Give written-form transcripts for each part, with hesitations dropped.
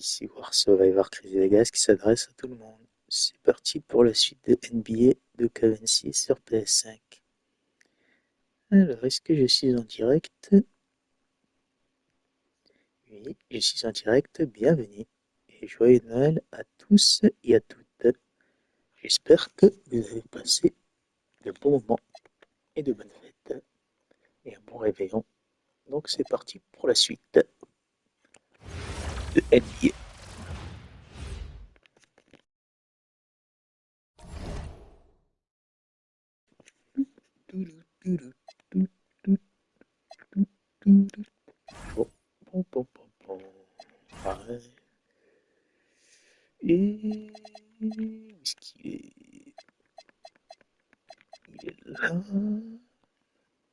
Ici voir Survivor Crazy Vegas qui s'adresse à tout le monde. C'est parti pour la suite de NBA de K26 sur PS5. Alors, est-ce que je suis en direct? Oui, je suis en direct, bienvenue. Et joyeux Noël à tous et à toutes. J'espère que vous avez passé de bons moments et de bonnes fêtes et un bon réveillon. Donc c'est parti pour la suite de NBA. Bon, bon, bon, bon, bon. Ouais. Et où est-ce qu'il est? Il est là.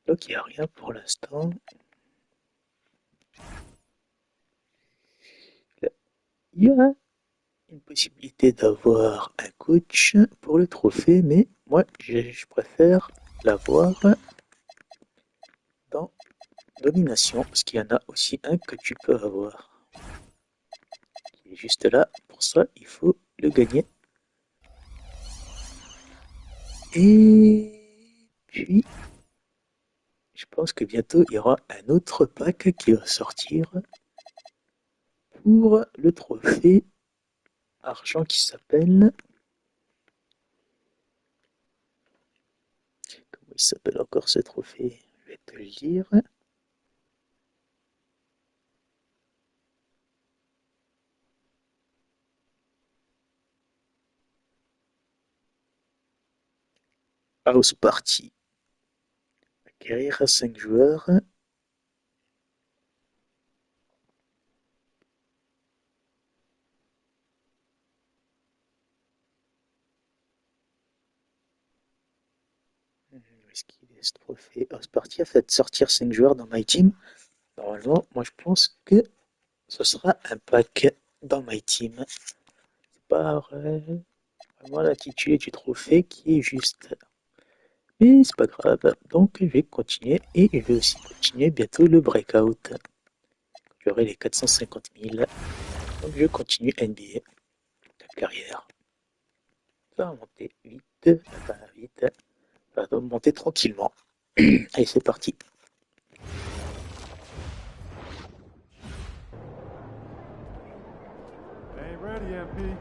Donc il n'y a rien pour l'instant. Il y a une possibilité d'avoir un coach pour le trophée, mais moi je préfère l'avoir dans domination, parce qu'il y en a aussi un que tu peux avoir. Qui est juste là, pour ça il faut le gagner. Et puis, je pense que bientôt il y aura un autre pack qui va sortir pour le trophée argent qui s'appelle... Comment il s'appelle encore ce trophée? Je vais te le dire. House Party. Acquérir à 5 joueurs. Où est-ce qu'il est ce trophée? House Party a fait sortir 5 joueurs dans My Team. Normalement, moi je pense que ce sera un pack dans My Team. C'est pas vrai. Vraiment l'intitulé du trophée qui est juste. Mais c'est pas grave. Donc je vais continuer et je vais aussi continuer bientôt le breakout. J'aurai les 450 000. Donc je continue NBA, la carrière. Ça va monter vite, enfin vite, ça va monter tranquillement. Allez, c'est parti. Ain't ready, MP.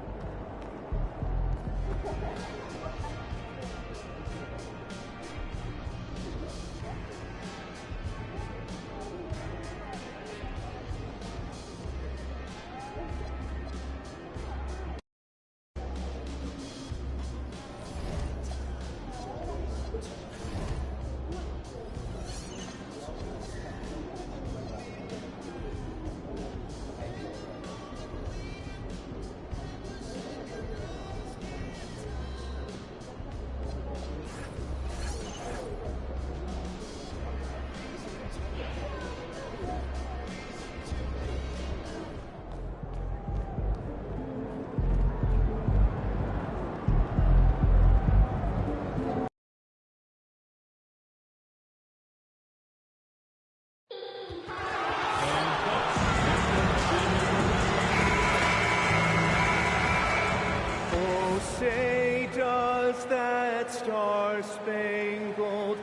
Oh, say does that star-spangled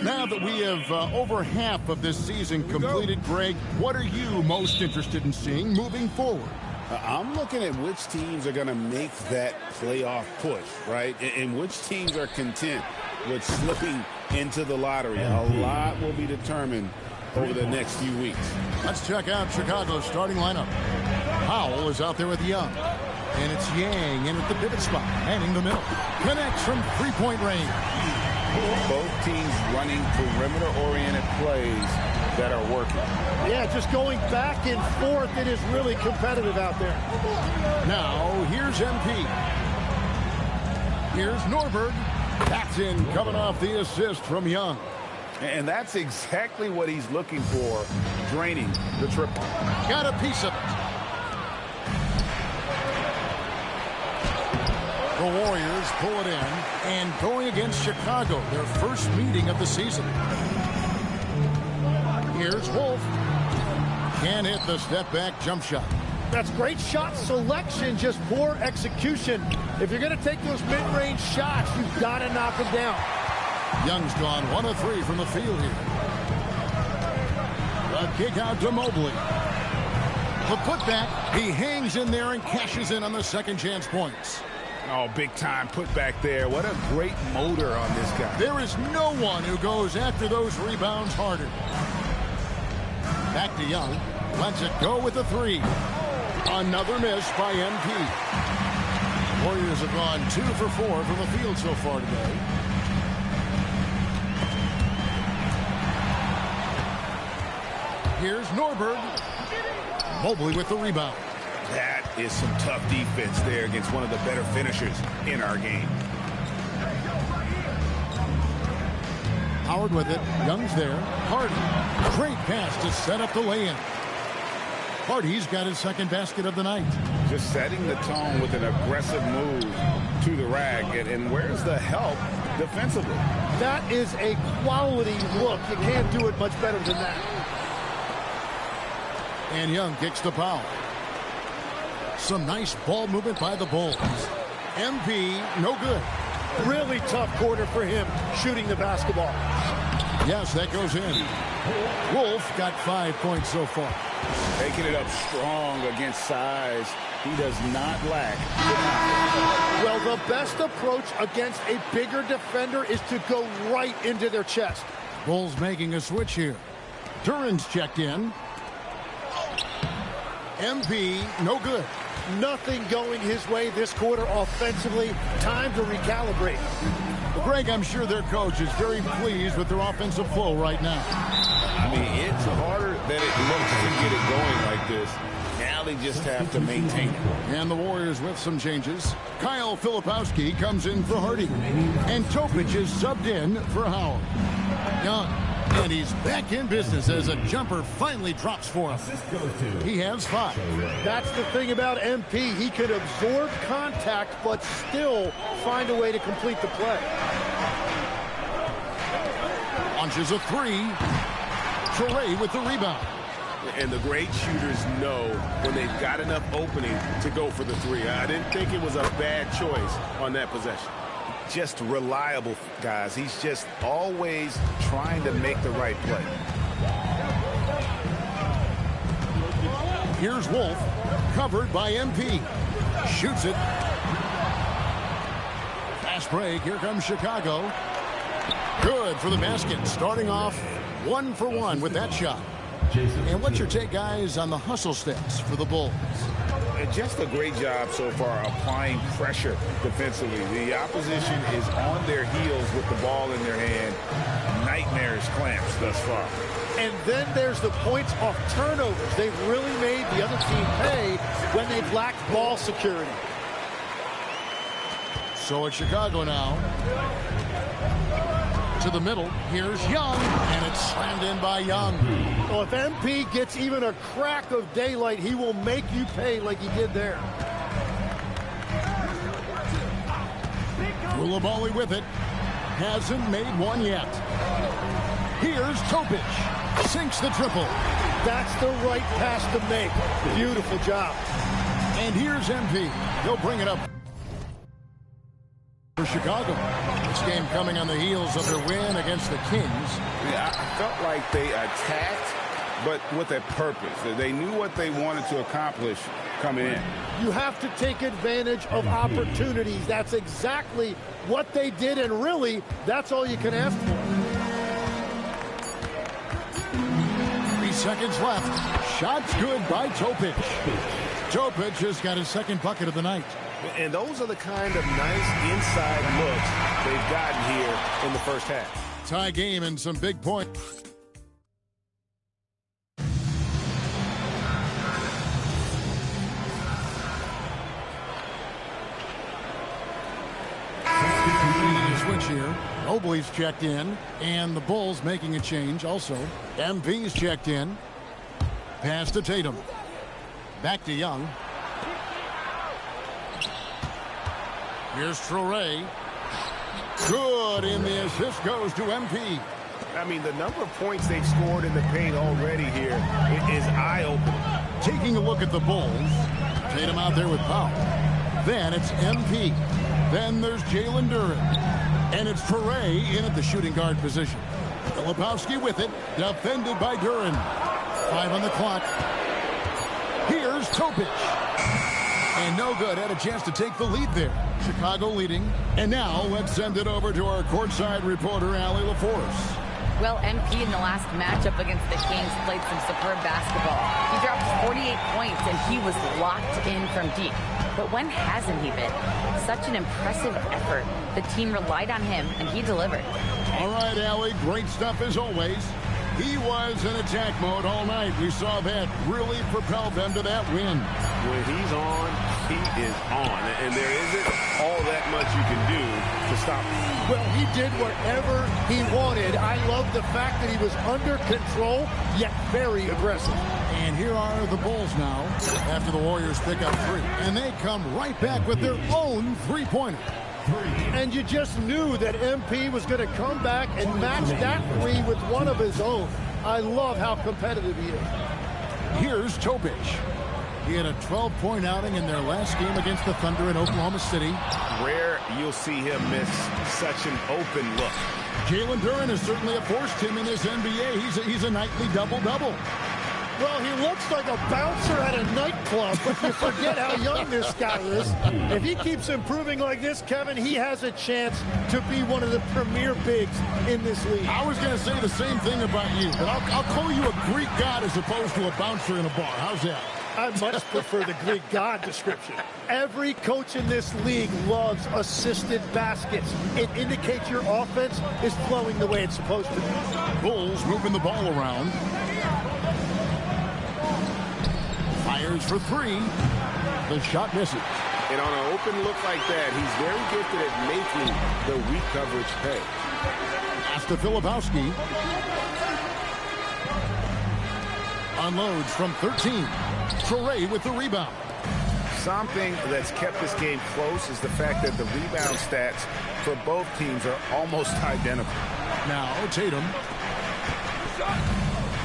Now that we have over half of this season completed, Greg, what are you most interested in seeing moving forward? I'm looking at which teams are going to make that playoff push, right? And which teams are content with slipping into the lottery. A lot will be determined over the next few weeks. Let's check out Chicago's starting lineup. Powell is out there with Young. And it's Yang in at the pivot spot, manning the middle. Connects from three-point range. Both teams running perimeter-oriented plays that are working. Yeah, just going back and forth. It is really competitive out there. Now, here's MP. Here's Norberg. That's in, coming off the assist from Young. And that's exactly what he's looking for, draining the triple. Got a piece of it. The Warriors pull it in and going against Chicago, their first meeting of the season. Here's Wolf. Can't hit the step-back jump shot. That's great shot selection, just poor execution. If you're going to take those mid-range shots, you've got to knock them down. Young's gone 1 of 3 from the field here. A kick out to Mobley. The putback, he hangs in there and cashes in on the second chance points. Oh, big time putback there. What a great motor on this guy. There is no one who goes after those rebounds harder. Back to Young. Lets it go with the 3. Another miss by MP. Warriors have gone 2 for 4 from the field so far today. Here's Norberg. Mobley with the rebound. That is some tough defense there against one of the better finishers in our game. Howard with it. Young's there. Hardy. Great pass to set up the lay-in. Hardy's got his second basket of the night. Just setting the tone with an aggressive move to the rack. And where's the help defensively? That is a quality look. You can't do it much better than that. And Young kicks the foul. Some nice ball movement by the Bulls. MP, no good. Really tough quarter for him shooting the basketball. Yes, that goes in. Wolf got 5 points so far. Taking it up strong against size. He does not lack. Well, the best approach against a bigger defender is to go right into their chest. Bulls making a switch here. Duran's checked in. MP, no good. Nothing going his way this quarter offensively. Time to recalibrate. Well, Greg, I'm sure their coach is very pleased with their offensive flow right now. I mean, it's harder than it looks to get it going like this. Now they just have to maintain it. And the Warriors with some changes. Kyle Filipowski comes in for Hardy. And Topic is subbed in for Howard. Young. And he's back in business as a jumper finally drops for him. He has 5. That's the thing about MP. He could absorb contact, but still find a way to complete the play. Launches a 3. Toure with the rebound. And the great shooters know when they've got enough opening to go for the 3. I didn't think it was a bad choice on that possession. Just reliable, guys. He's just always trying to make the right play. Here's Wolf, covered by MP. Shoots it. Fast break. Here comes Chicago. Good for the basket. Starting off 1 for 1 with that shot. And what's your take, guys, on the hustle steps for the Bulls? Just a great job so far applying pressure defensively. The opposition is on their heels with the ball in their hand. Nightmares clamps thus far. And then there's the points off turnovers. They've really made the other team pay when they've lacked ball security. So it's Chicago now. To the middle. Here's Young, and it's slammed in by Young. Well, if MP gets even a crack of daylight, he will make you pay like he did there. Koulibaly with it. Hasn't made one yet. Here's Topic. Sinks the triple. That's the right pass to make. Beautiful job. And here's MP. He'll bring it up for Chicago. This game coming on the heels of their win against the Kings. Yeah, I felt like they attacked, but with a purpose. They knew what they wanted to accomplish coming in. You have to take advantage of opportunities. That's exactly what they did, and really, that's all you can ask for. 3 seconds left. Shot's good by Topic. Topic has got his second bucket of the night. And those are the kind of nice inside looks they've gotten here in the first half. Tie game and some big points. Switch here. Mobley's checked in, and the Bulls making a change also. MP's checked in. Pass to Tatum. Back to Young. Here's Toure. Good, and the assist goes to MP. I mean, the number of points they've scored in the paint already here is eye-opening. Taking a look at the Bulls. Tatum out there with Powell. Then it's MP. Then there's Jalen Duren. And it's Foray in at the shooting guard position. Filipowski with it. Defended by Duren. 5 on the clock. Here's Topic. And no good. Had a chance to take the lead there. Chicago leading. And now let's send it over to our courtside reporter, Allie LaForce. Well, MP in the last matchup against the Kings played some superb basketball. He dropped 48 points, and he was locked in from deep. But when hasn't he been? Such an impressive effort. The team relied on him, and he delivered. All right, Allie, great stuff as always. He was in attack mode all night. We saw that really propelled them to that win. When he's on, he is on. And there isn't all that much you can do to stop him. Well, he did whatever he wanted. I love the fact that he was under control, yet very aggressive. And here are the Bulls now after the Warriors pick up 3. And they come right back with their own three-pointer. And you just knew that MP was going to come back and match that 3 with one of his own. I love how competitive he is. Here's Topic. He had a 12-point outing in their last game against the Thunder in Oklahoma City. Rare you'll see him miss such an open look. Jalen Duren has certainly a force team in this NBA. He's a nightly double-double. Well, he looks like a bouncer at a nightclub, but you forget how young this guy is. If he keeps improving like this, Kevin, he has a chance to be one of the premier bigs in this league. I was going to say the same thing about you, but I'll call you a Greek god as opposed to a bouncer in a bar. How's that? I much prefer the Greek god description. Every coach in this league loves assisted baskets. It indicates your offense is flowing the way it's supposed to. Bulls moving the ball around. Fires for 3. The shot misses. And on an open look like that, he's very gifted at making the weak coverage pay. Pass to Filipowski. Unloads from 13. Foray with the rebound. Something that's kept this game close is the fact that the rebound stats for both teams are almost identical. Now Tatum.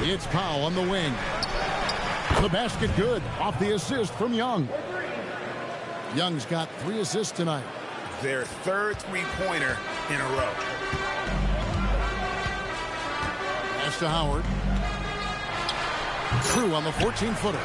It's Powell on the wing. The basket good off the assist from Young. Young's got 3 assists tonight. Their third three-pointer in a row. Pass to Howard. True on the 14-footer.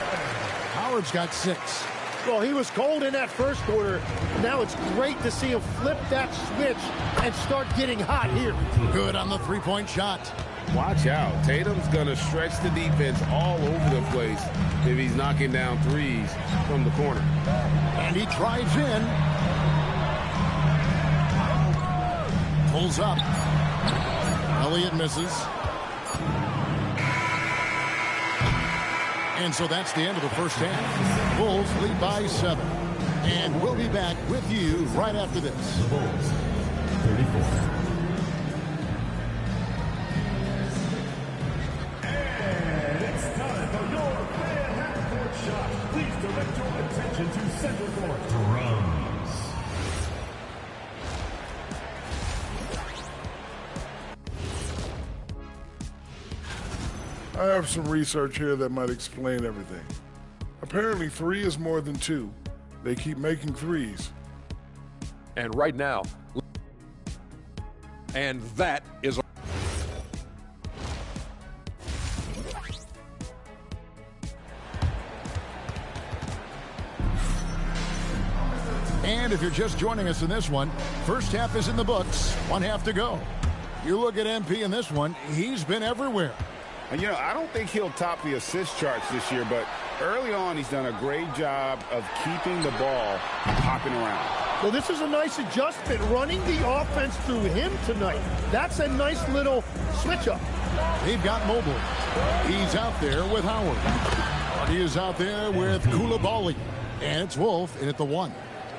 Howard's got 6. Well, he was cold in that first quarter. Now it's great to see him flip that switch and start getting hot here. Good on the three-point shot. Watch out. Tatum's going to stretch the defense all over the place if he's knocking down threes from the corner. And he drives in. Pulls up. Elliott misses. And so that's the end of the first half. Bulls lead by 7. And we'll be back with you right after this. The Bulls, 34. To center court. Drums. I have some research here that might explain everything. Apparently 3 is more than 2. They keep making 3s. And right now, and that is And if you're just joining us in this one, first half is in the books. 1 half to go. You look at MP in this one, he's been everywhere. And, you know, I don't think he'll top the assist charts this year, but early on he's done a great job of keeping the ball hopping around. Well, this is a nice adjustment, running the offense through him tonight. That's a nice little switch up. They've got Mobley. He's out there with Howard. Hardy is out there with Koulibaly. And it's Wolf in at the 1.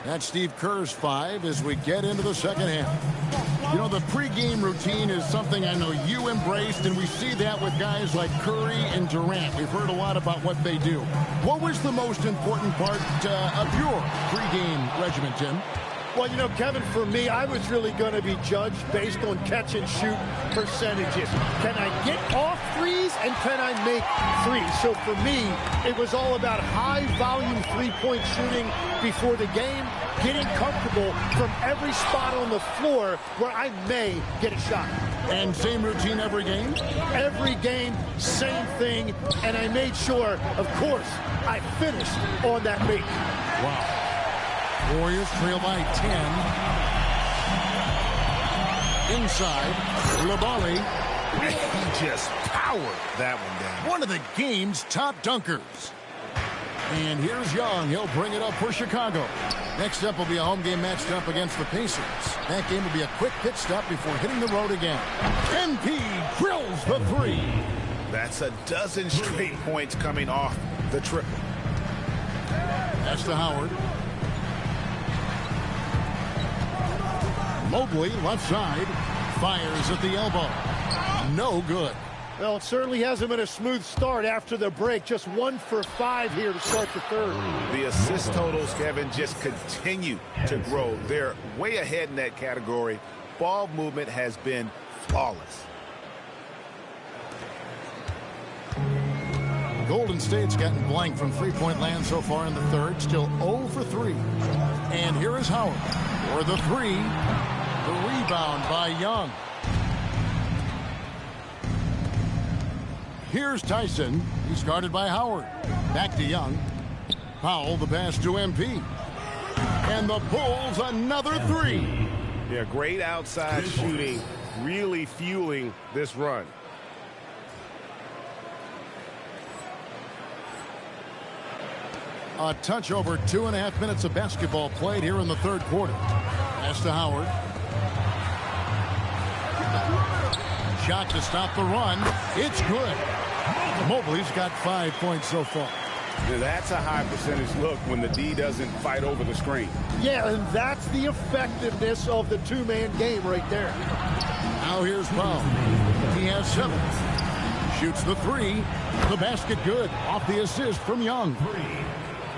That's Steve Kerr's 5 as we get into the second half. You know, the pregame routine is something I know you embraced, and we see that with guys like Curry and Durant. We've heard a lot about what they do. What was the most important part of your pregame regimen, Tim? Well, you know, Kevin, for me, I was really going to be judged based on catch and shoot percentages. Can I get off threes and can I make threes? So for me, it was all about high volume three-point shooting before the game, getting comfortable from every spot on the floor where I may get a shot. And same routine every game? Every game, same thing. And I made sure, of course, I finished on that make. Wow. Warriors trail by 10. Inside, Labali. He just powered that one down. One of the game's top dunkers. And here's Young. He'll bring it up for Chicago. Next up will be a home game matched up against the Pacers. That game will be a quick pit stop before hitting the road again. MP drills the three. That's a dozen straight points coming off the triple. That's to Howard. Mobley, left side, fires at the elbow. No good. Well, it certainly hasn't been a smooth start after the break. Just 1 for 5 here to start the third. The assist totals, Kevin, just continue to grow. They're way ahead in that category. Ball movement has been flawless. Golden State's gotten blank from three-point land so far in the third. Still 0 for 3. And here is Howard for the three. The rebound by Young. Here's Tyson. He's guarded by Howard. Back to Young. Powell, the pass to MP. And the Bulls, another three. Yeah, great outside shooting, really fueling this run. A touch over 2.5 minutes of basketball played here in the third quarter. Pass to Howard. Shot to stop the run. It's good. Mobley's got 5 points so far. Now that's a high percentage look when the D doesn't fight over the screen. Yeah, and that's the effectiveness of the two-man game right there. Now here's Powell. He has 7. Shoots the three. The basket good. Off the assist from Young.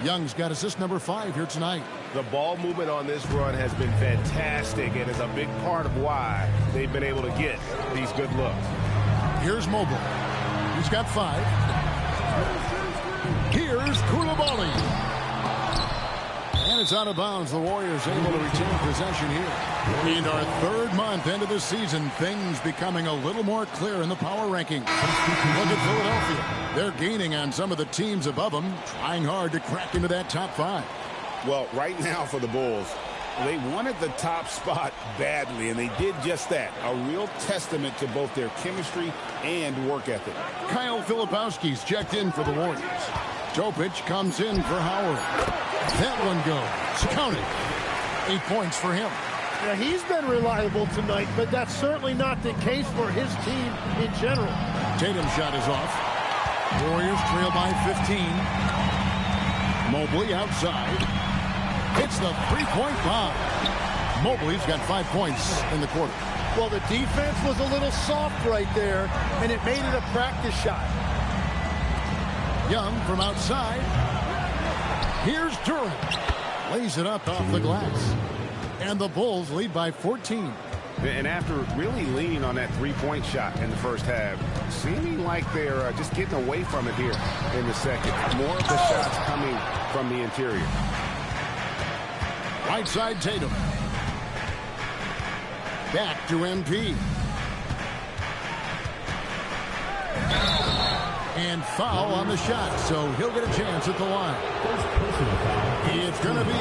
Young's got assist number 5 here tonight. The ball movement on this run has been fantastic and is a big part of why they've been able to get these good looks. Here's Mobley. He's got 5. Here's Koulibaly. And it's out of bounds. The Warriors able to retain possession here. And our third month into the season, things becoming a little more clear in the power rankings. Look at Philadelphia. They're gaining on some of the teams above them, trying hard to crack into that top 5. Well, right now for the Bulls, they wanted the top spot badly, and they did just that. A real testament to both their chemistry and work ethic. Kyle Filipowski's checked in for the Warriors. Topic comes in for Howard. That one goes. Counted. 8 points for him. Yeah, he's been reliable tonight, but that's certainly not the case for his team in general. Tatum's shot is off. Warriors trail by 15. Mobley outside. Hits the three-point bomb. Mobley's got 5 points in the quarter. Well, the defense was a little soft right there, and it made it a practice shot. Young from outside. Here's Durant. Lays it up off the glass. And the Bulls lead by 14. And after really leaning on that three-point shot in the first half, seeming like they're just getting away from it here in the second. More of the shots coming from the interior. Right side Tatum. Back to MP. And foul on the shot, so he'll get a chance at the line. It's going to be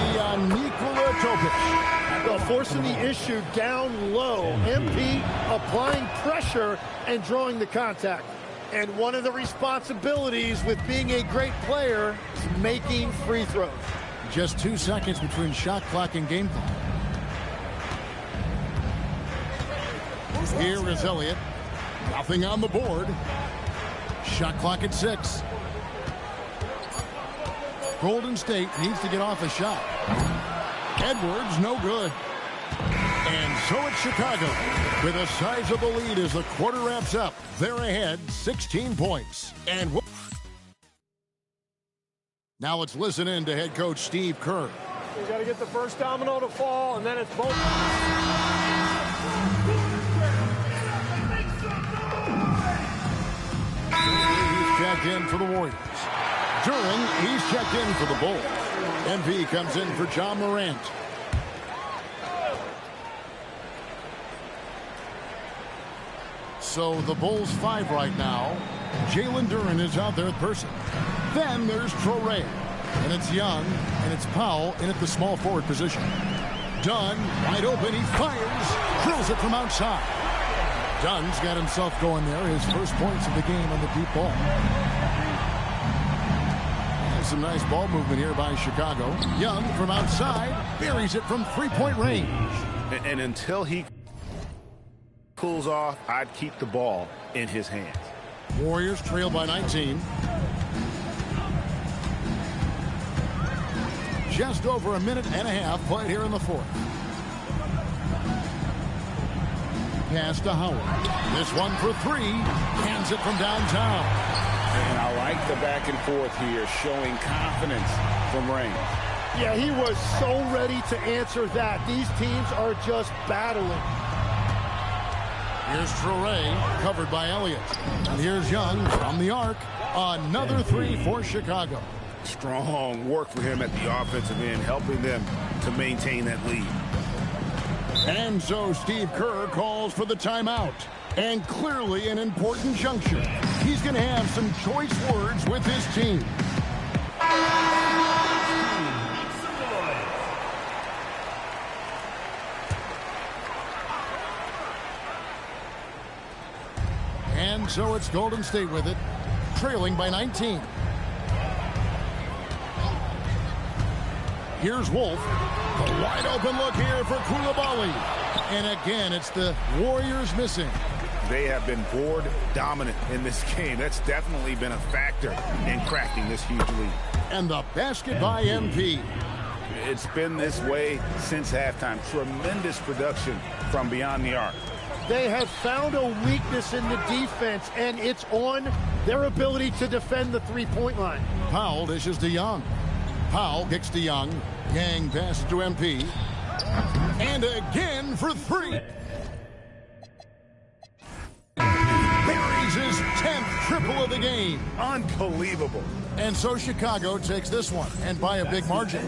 Nikola Topic. Well, forcing the issue down low. MP applying pressure and drawing the contact. And one of the responsibilities with being a great player is making free throws. Just 2 seconds between shot clock and game clock. Here is Elliott. Nothing on the board. Shot clock at 6. Golden State needs to get off a shot. Edwards, no good. And so it's Chicago with a sizable lead as the quarter wraps up. They're ahead 16 points. And now let's listen in to head coach Steve Kerr. You got to get the first domino to fall, and then it's both. He's checked in for the Warriors. Duran, he's checked in for the Bulls. MP comes in for John Morant. So the Bulls 5 right now. Jalen Duran is out there at person. Then there's Traore. And it's Young, and it's Powell in at the small forward position. Dunn, wide open, he fires, drills it from outside. Dunn's got himself going there, his first points of the game on the deep ball. And some nice ball movement here by Chicago. Young from outside, buries it from three-point range. And until he cools off, I'd keep the ball in his hands. Warriors trail by 19. Just over a minute and a half played here in the fourth. Pass to Howard. This one for three. Hands it from downtown. And I like the back and forth here, showing confidence from Reigns. Yeah, he was so ready to answer that. These teams are just battling. Here's Traore, covered by Elliott. And here's Young from the arc. Another three for Chicago. Strong work for him at the offensive end, helping them to maintain that lead. And so Steve Kerr calls for the timeout. And clearly an important juncture. He's going to have some choice words with his team. And so it's Golden State with it, trailing by 19. Here's Wolf. The wide open look here for Koulibaly. And again, it's the Warriors missing. They have been board dominant in this game. That's definitely been a factor in cracking this huge lead. And the basket by MP. It's been this way since halftime. Tremendous production from beyond the arc. They have found a weakness in the defense, and it's on their ability to defend the three-point line. Powell dishes to Young. Powell kicks to Young. Yang passes to MP. And again for three. Buries his 10th triple of the game. Unbelievable. And so Chicago takes this one, and by a big margin.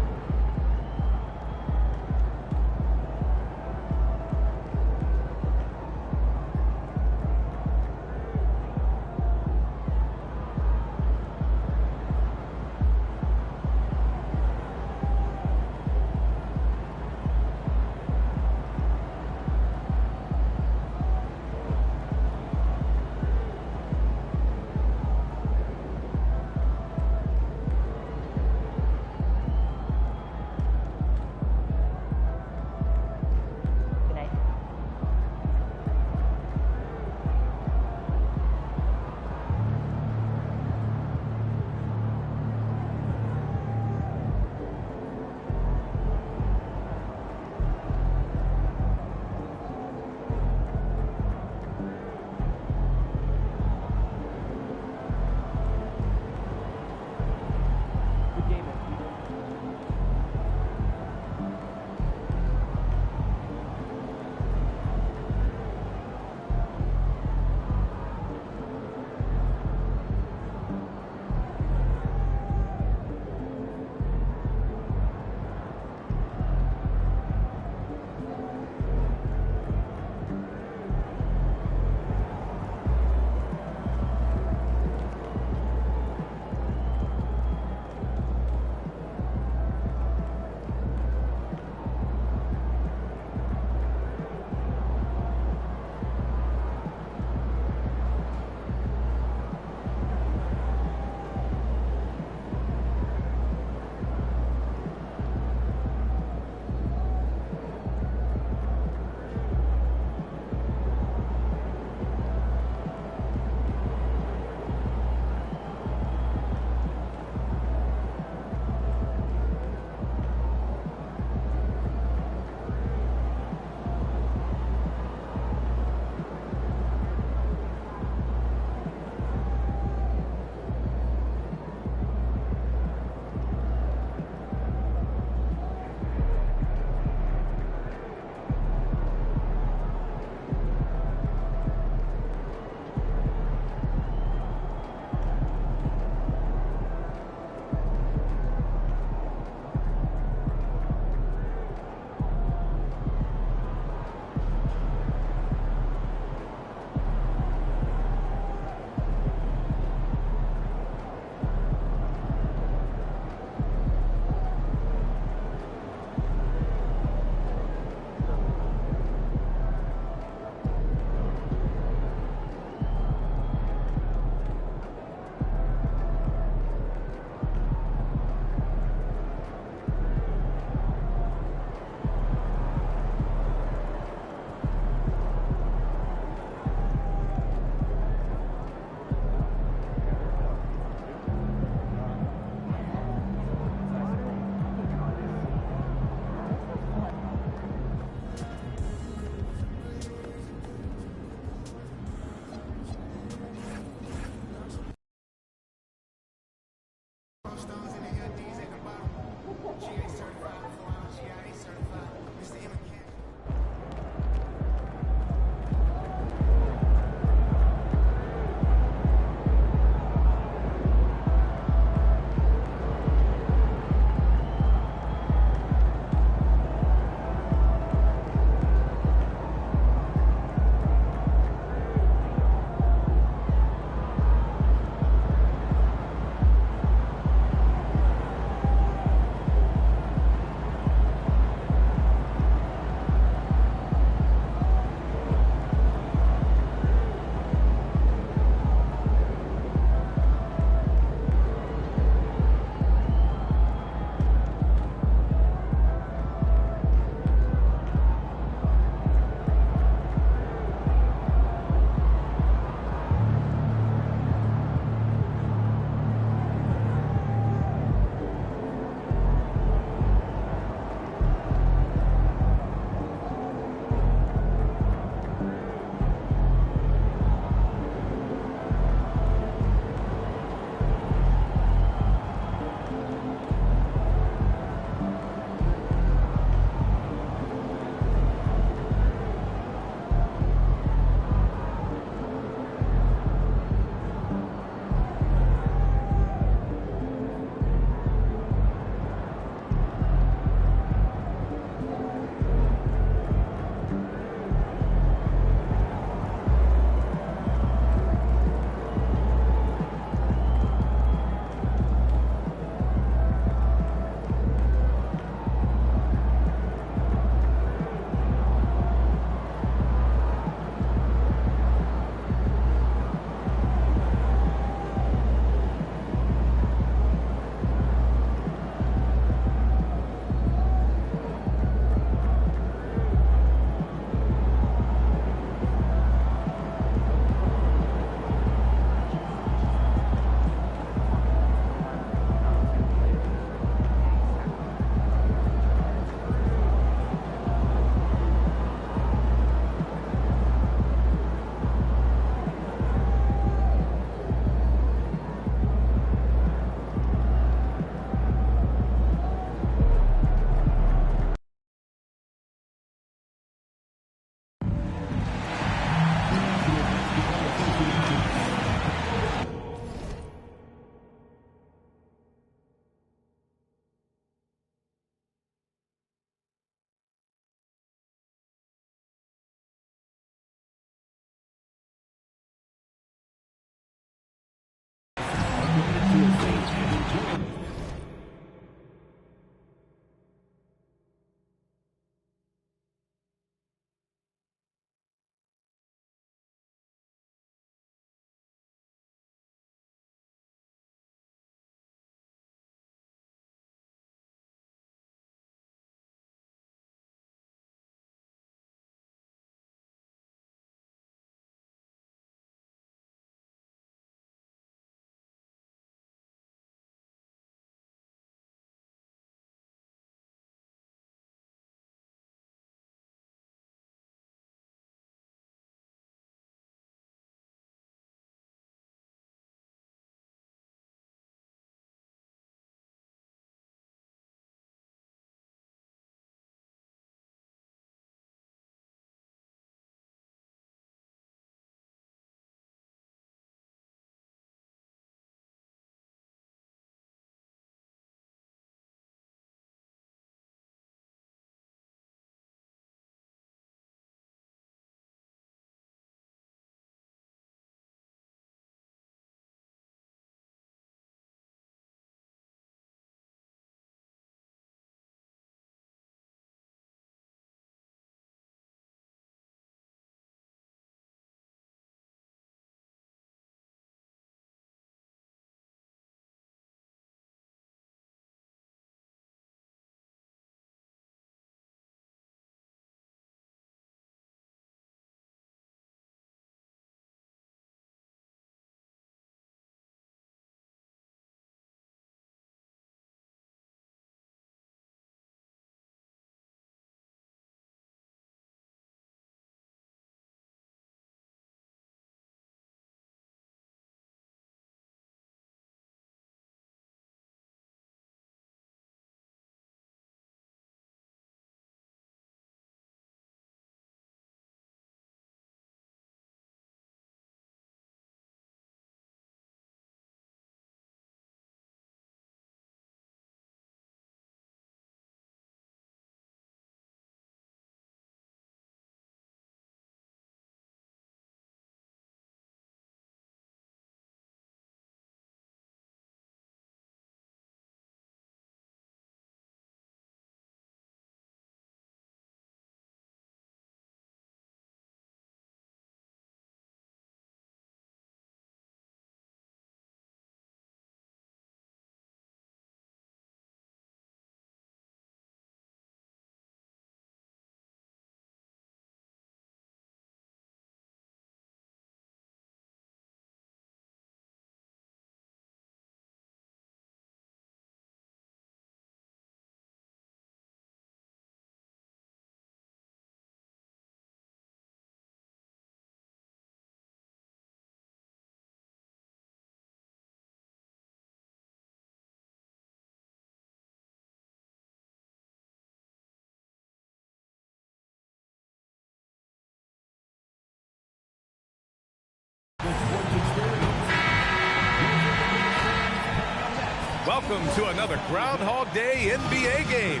Welcome to another Groundhog Day NBA game.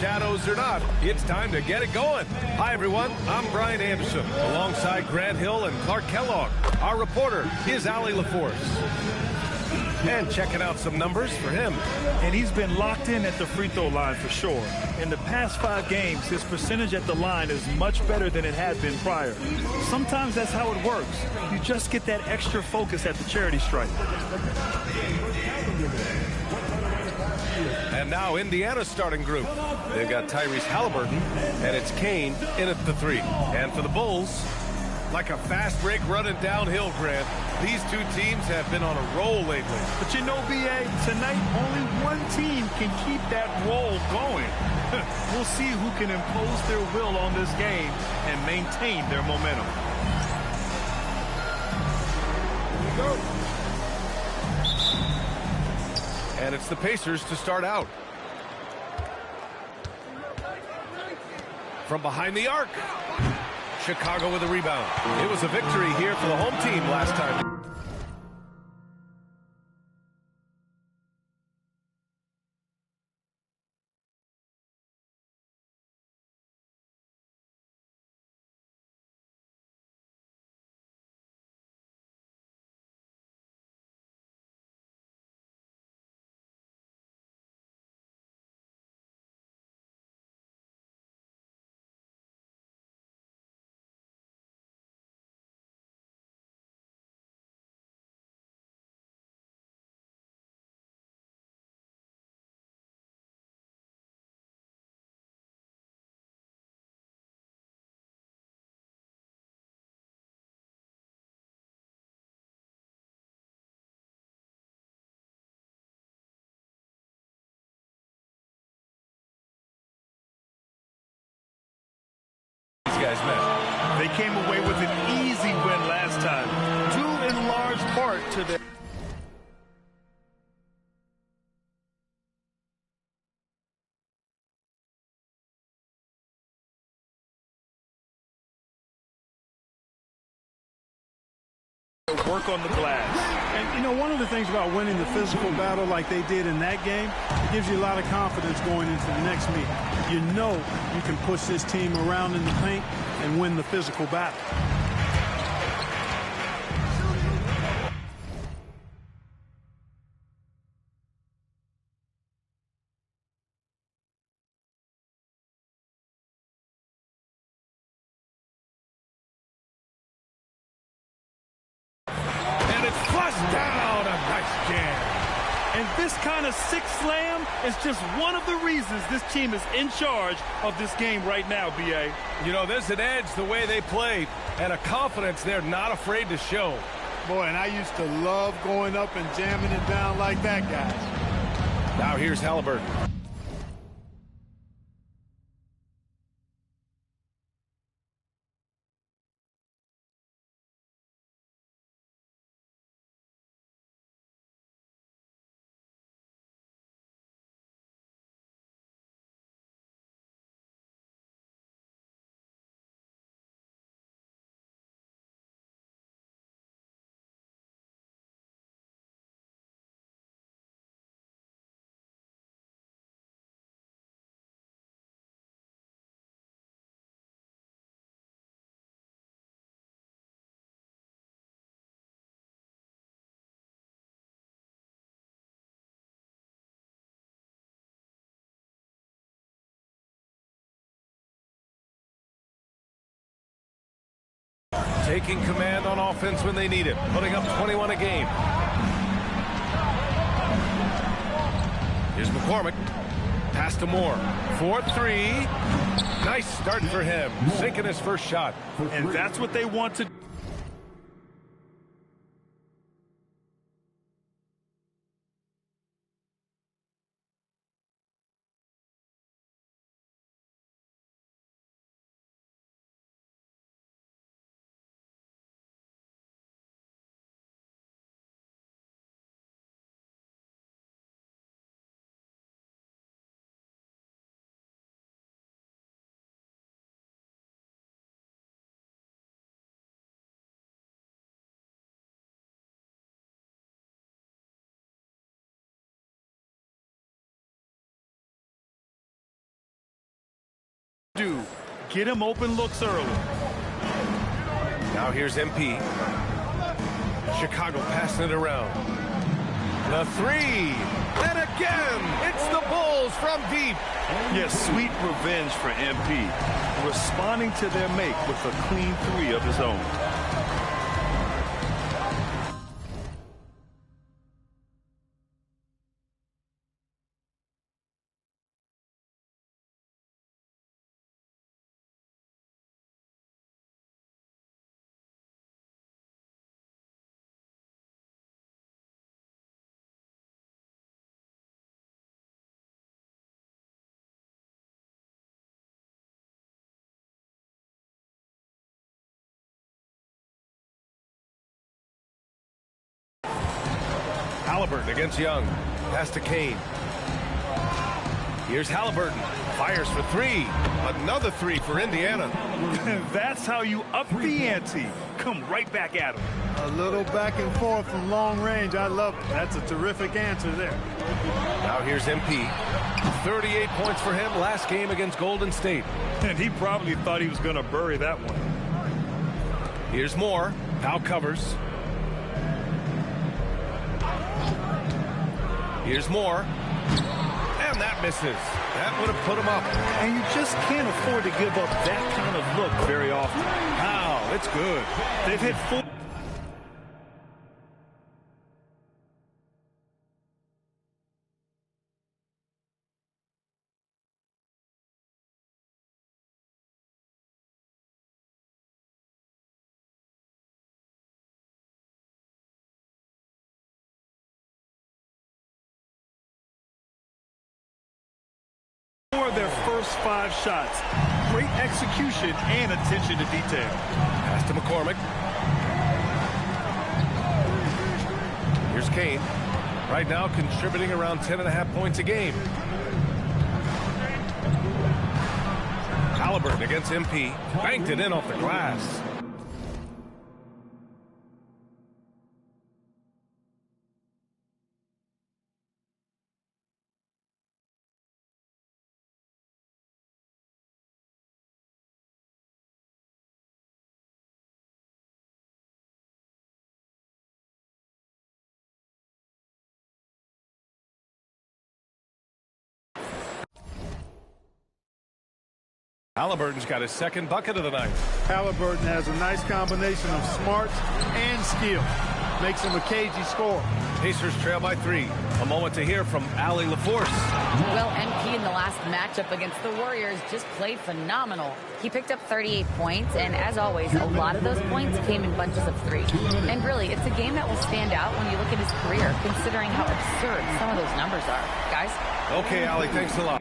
Shadows or not, it's time to get it going. Hi, everyone. I'm Brian Anderson, alongside Grant Hill and Clark Kellogg. Our reporter is Allie LaForce. And checking out some numbers for him. And he's been locked in at the free throw line for sure. In the past 5 games, his percentage at the line is much better than it had been prior. Sometimes that's how it works. You just get that extra focus at the charity stripe. And now Indiana's starting group. They've got Tyrese Halliburton, and it's Kane in at the 3. And for the Bulls, like a fast break running downhill, Grant, these two teams have been on a roll lately. But you know, B.A., tonight only one team can keep that roll going. We'll see who can impose their will on this game and maintain their momentum. And it's the Pacers to start out. From behind the arc. Chicago with a rebound. It was a victory here for the home team last time. Guys met. They came away with an easy win last time, due in large part to their work on the glass. And, you know, one of the things about winning the physical battle like they did in that game, it gives you a lot of confidence going into the next meet. You know you can push this team around in the paint and win the physical battle. And it's flushed down. A nice jam. And this kind of six slam is just one of the reasons this team is in charge of this game right now, B.A. You know, there's an edge the way they play and a confidence they're not afraid to show. Boy, and I used to love going up and jamming it down like that, guys. Now here's Halliburton. Taking command on offense when they need it, putting up 21 a game. Here's McCormick. Pass to Moore. 4-3. Nice start for him. Sinking his first shot. And that's what they want to do. Get him open looks early. Now here's MP. Chicago passing it around. The three. And again, it's the Bulls from deep. Yes, sweet revenge for MP. Responding to their make with a clean three of his own. Halliburton against Young. Pass to Kane. Here's Halliburton. Fires for three. Another three for Indiana. That's how you up the ante. Come right back at him. A little back and forth from long range. I love it. That's a terrific answer there. Now here's MP. 38 points for him last game against Golden State. And he probably thought he was going to bury that one. Here's Moore. Powell covers. Here's Moore. And that misses. That would have put him up. And you just can't afford to give up that kind of look very often. Wow, it's good. They've hit full. Their first 5 shots. Great execution and attention to detail. Pass to McCormick. Here's Kane. Right now contributing around 10.5 points a game. Halliburton against MP. Banked it in off the glass. Halliburton's got his second bucket of the night. Halliburton has a nice combination of smarts and skill. Makes him a cagey scorer. Pacers trail by 3. A moment to hear from Allie LaForce. Well, MP in the last matchup against the Warriors just played phenomenal. He picked up 38 points, and as always, a lot of those points came in bunches of 3. And really, it's a game that will stand out when you look at his career, considering how absurd some of those numbers are. Guys? Okay, Allie, thanks a lot.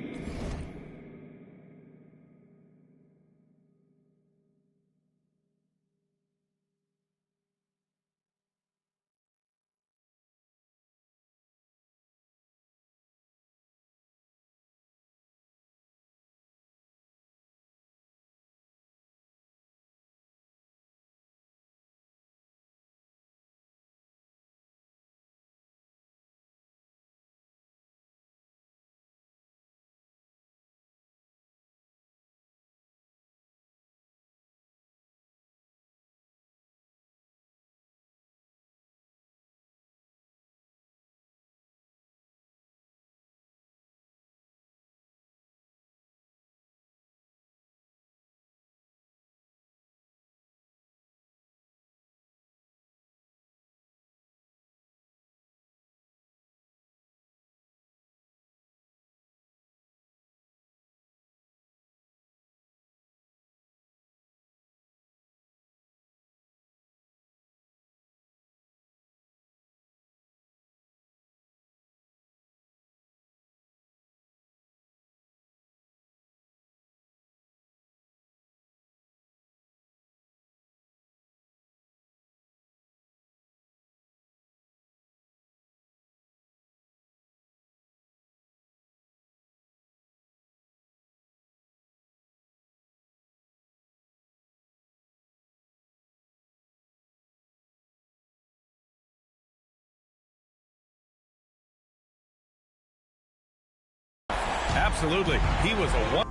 Absolutely. He was a one.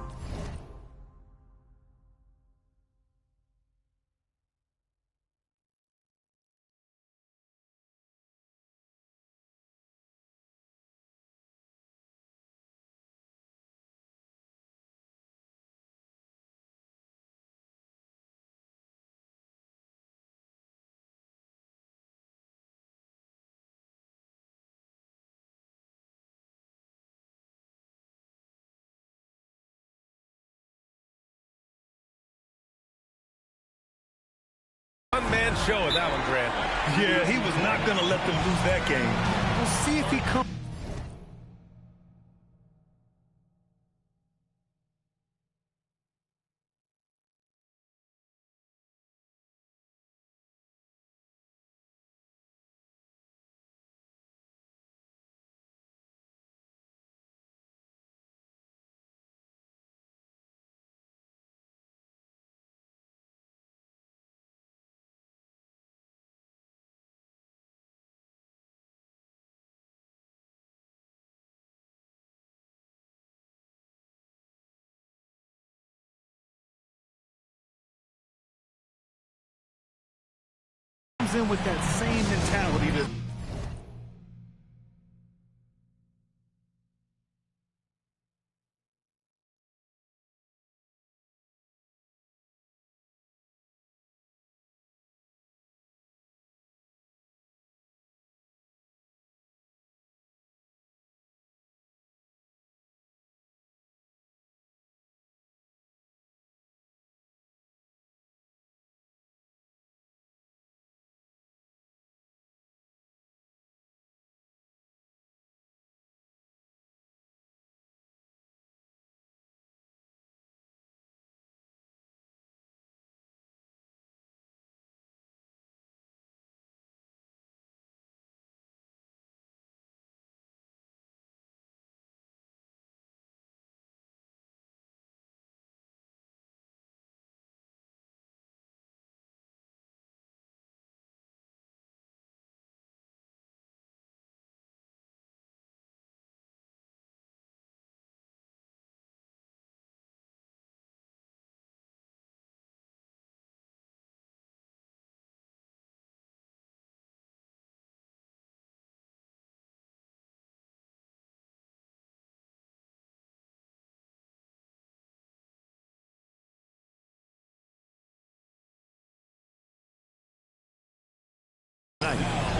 show in that one, Grant. Yeah, he was not going to let them lose that game. We'll see if he comes. In with that same mentality that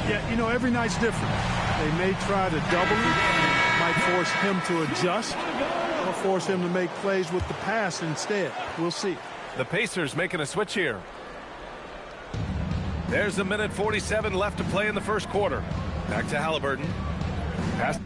Yeah, you know, every night's different. They may try to double him, might force him to adjust, or force him to make plays with the pass instead. We'll see. The Pacers making a switch here. There's a minute 47 left to play in the first quarter. Back to Halliburton. Pass.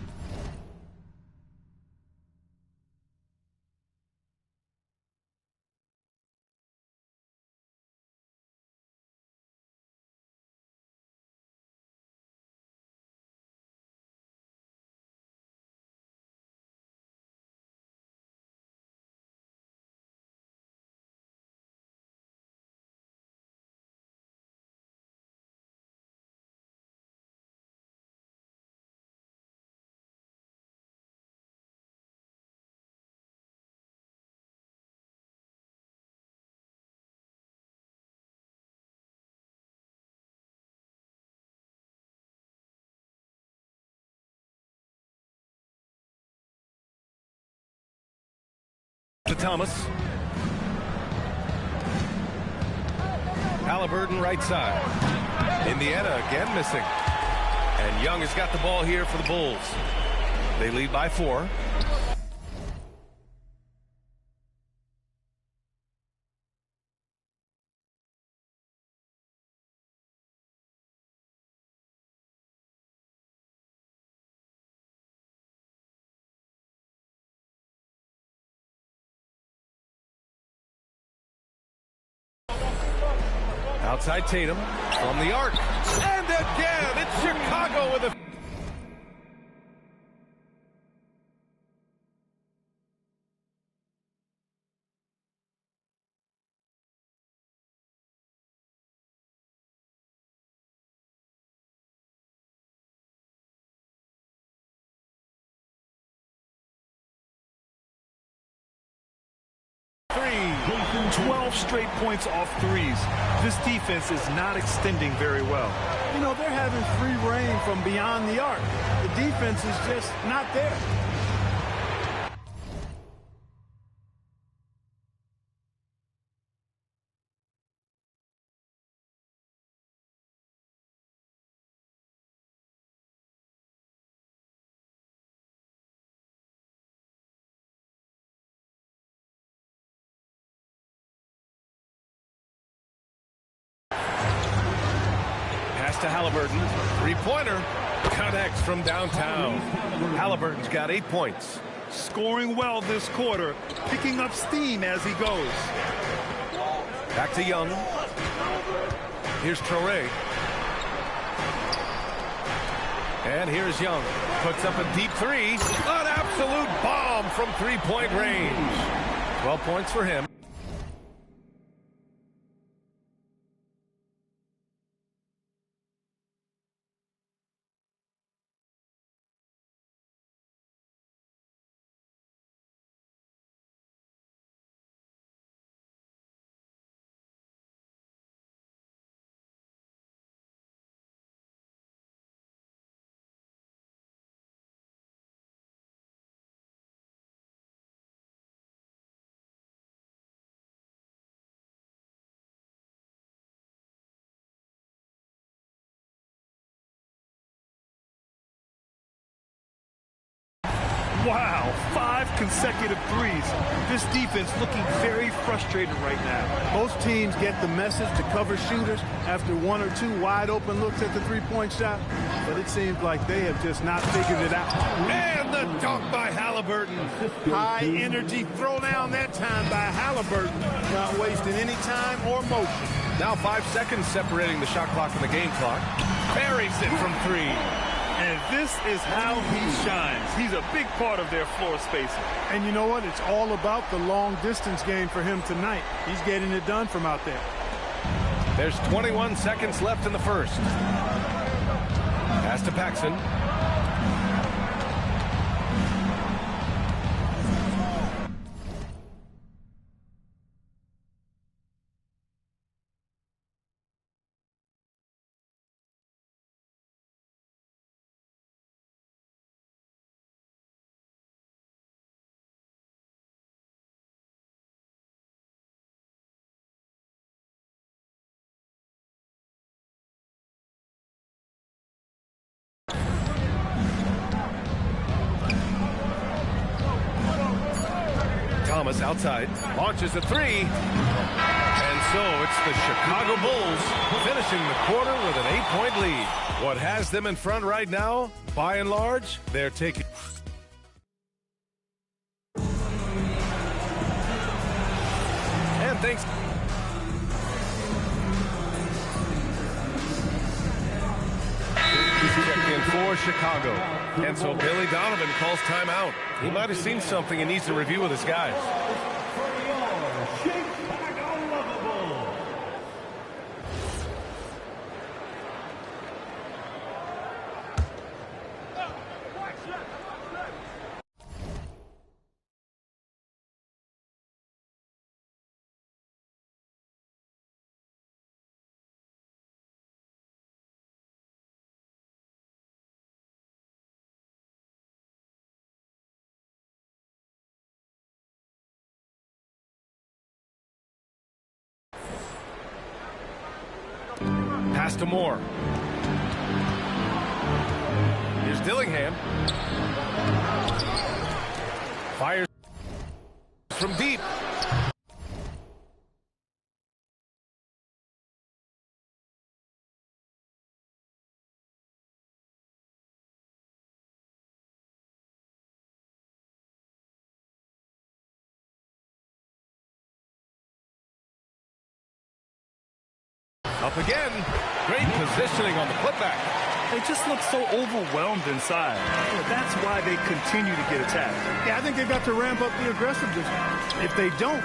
To Thomas. Halliburton right side. Indiana again missing. And Young has got the ball here for the Bulls. They lead by 4. Outside Tatum from the arc. And again, it's Chicago with a... three. 12 straight points off threes. This defense is not extending very well. You know, they're having free reign from beyond the arc. The defense is just not there. to Halliburton. Three-pointer connects from downtown. Halliburton's got 8 points. Scoring well this quarter, picking up steam as he goes. Back to Young. Here's Traore. And here's Young. Puts up a deep three. An absolute bomb from three-point range. 12 points for him. Wow, 5 consecutive threes. This defense looking very frustrated right now. Most teams get the message to cover shooters after 1 or 2 wide open looks at the three-point shot, but it seems like they have just not figured it out. And the dunk by Halliburton. High energy throw down that time by Halliburton, not wasting any time or motion. Now 5 seconds separating the shot clock and the game clock. Buries it from 3. And this is how he shines. He's a big part of their floor spacing. And you know what? It's all about the long distance game for him tonight. He's getting it done from out there. There's 21 seconds left in the first. Pass to Paxson. Thomas outside, launches a three. And so it's the Chicago Bulls finishing the quarter with an 8-point lead. What has them in front right now, by and large, they're taking... And thanks... Checked in for Chicago. And so Billy Donovan calls timeout. He might have seen something he needs to review with his guys. Pass to Moore. Here's Dillingham. Fires from deep. Up again. Great positioning on the putback. They just look so overwhelmed inside. That's why they continue to get attacked. Yeah, I think they've got to ramp up the aggressiveness. If they don't,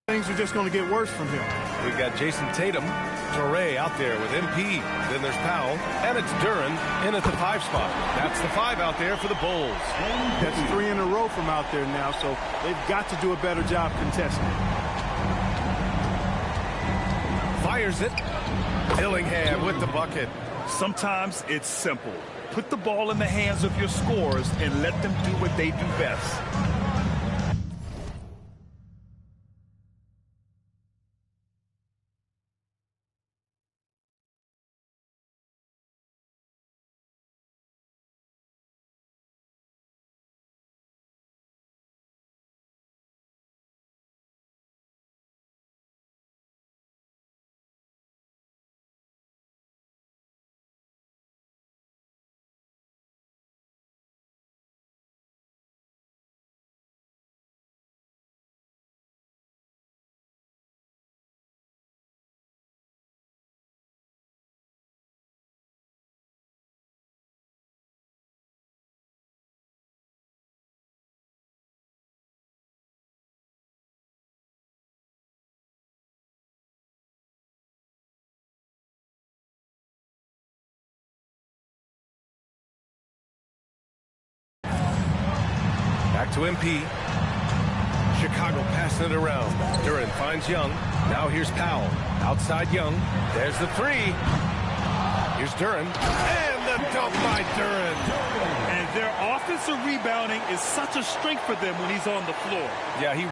things are just going to get worse from here. We've got Jason Tatum, Torrey out there with MP. Then there's Powell, and it's Duran in at the 5 spot. That's the 5 out there for the Bulls. That's 3 in a row from out there now, so they've got to do a better job contesting. Fires it. Dillingham with the bucket. Sometimes it's simple. Put the ball in the hands of your scorers and let them do what they do best. to MP. Chicago passing it around. Duren finds Young. Now here's Powell. Outside Young. There's the three. Here's Duren. And the dunk by Duren. And their offensive rebounding is such a strength for them when he's on the floor. Yeah, he...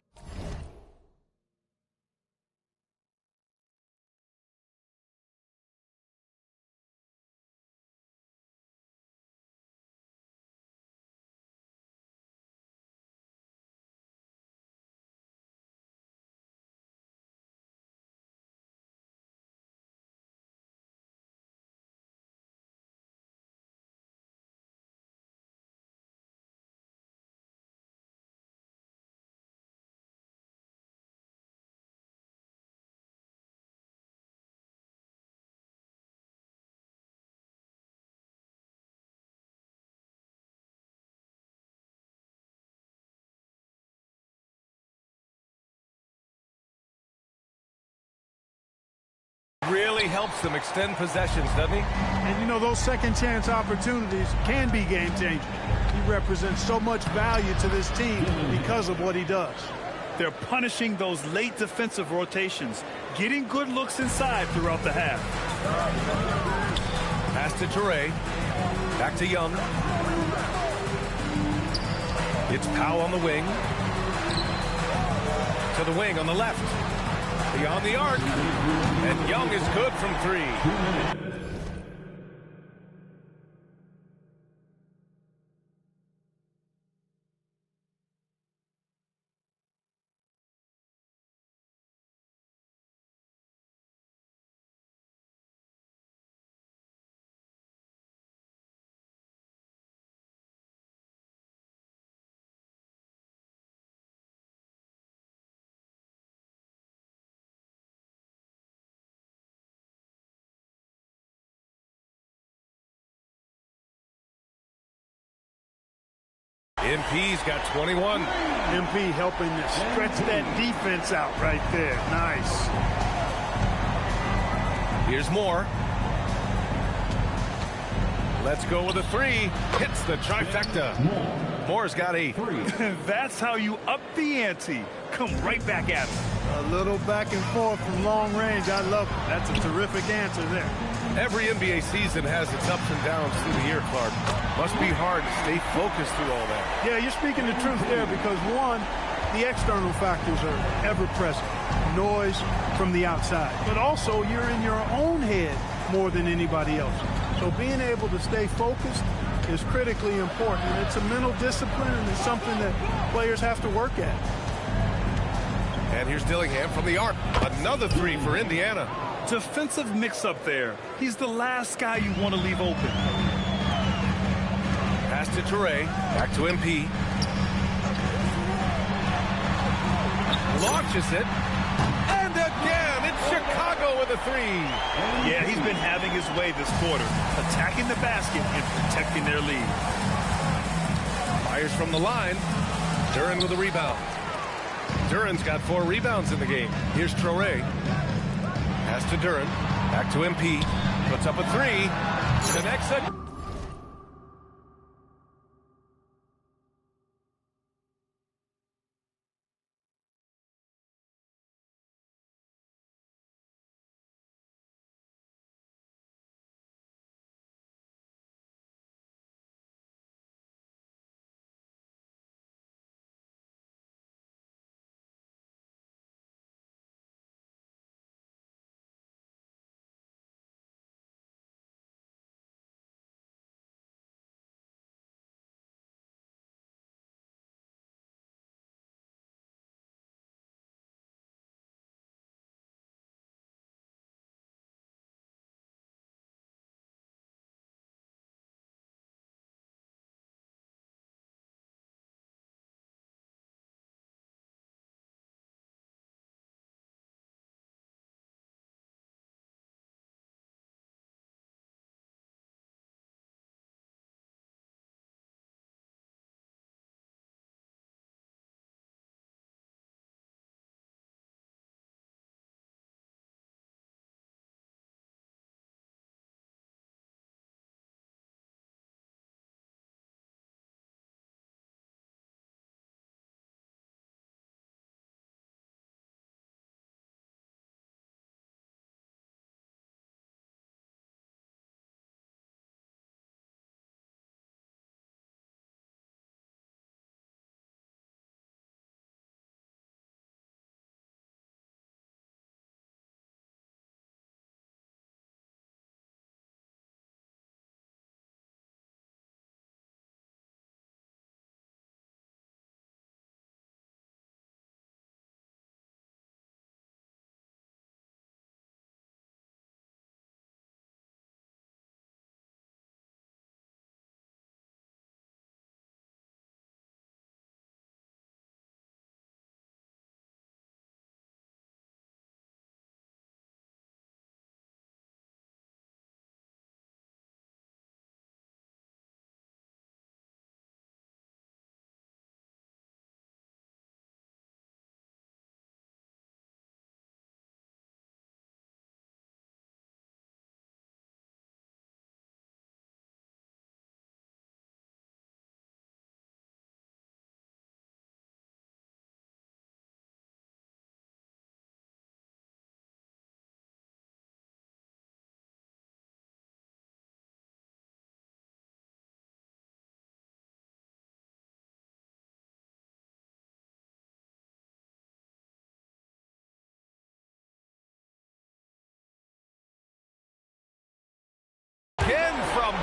really helps them extend possessions, doesn't he? And, you know, those second-chance opportunities can be game-changing. He represents so much value to this team because of what he does. They're punishing those late defensive rotations, getting good looks inside throughout the half. Pass to Toure. Back to Young. It's Powell on the wing. To the wing on the left. Beyond the arc. And Young is good from three. MP's got 21. MP helping to stretch that defense out right there. Nice. Here's Moore. Let's go with a three. Hits the trifecta. Moore's got 8. That's how you up the ante. Come right back at him. A little back and forth from long range. I love it. That's a terrific answer there. Every NBA season has its ups and downs through the year, Clark. Must be hard to stay focused through all that. Yeah, you're speaking the truth there because, one, the external factors are ever present. Noise from the outside. But also, you're in your own head more than anybody else. So being able to stay focused is critically important. And it's a mental discipline, and it's something that players have to work at. And here's Dillingham from the arc. Another three for Indiana. Defensive mix-up there. He's the last guy you want to leave open. Pass to Toure. Back to MP. Launches it. And again, it's Chicago with a three. Yeah, he's been having his way this quarter, attacking the basket and protecting their lead. Fires from the line. Duren with a rebound. Duren's got 4 rebounds in the game. Here's Traore. Pass to Duren. Back to MP. Puts up a 3. Connects it.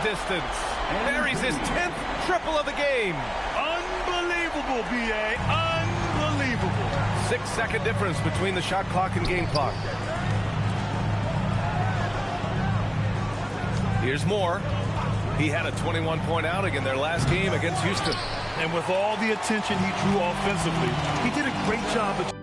distance. Buries his 10th triple of the game. Unbelievable, B.A. Unbelievable. 6-second difference between the shot clock and game clock. Here's Moore. He had a 21-point outing in their last game against Houston. And with all the attention he drew offensively, he did a great job of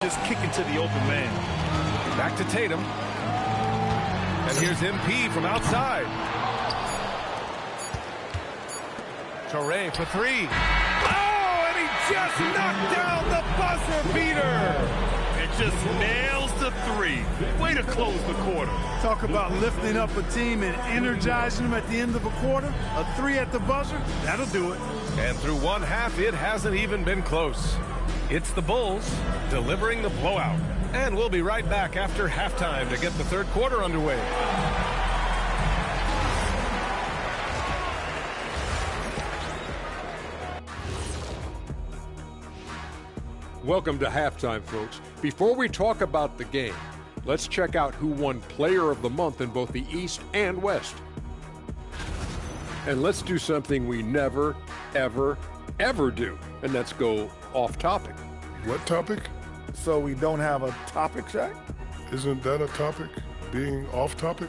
just kicking to the open man. Back to Tatum. And here's MP from outside. Torrey for three. Oh, and he just knocked down the buzzer beater. It just nails the three. Way to close the quarter. Talk about lifting up a team and energizing them at the end of a quarter. A three at the buzzer, that'll do it. And through one half, it hasn't even been close. It's the Bulls delivering the blowout. And we'll be right back after halftime to get the third quarter underway. Welcome to halftime, folks. Before we talk about the game, let's check out who won Player of the Month in both the East and West. And let's do something we never, ever, ever do, and that's go off topic. What topic? So we don't have a topic, Shaq? Isn't that a topic? Being off topic?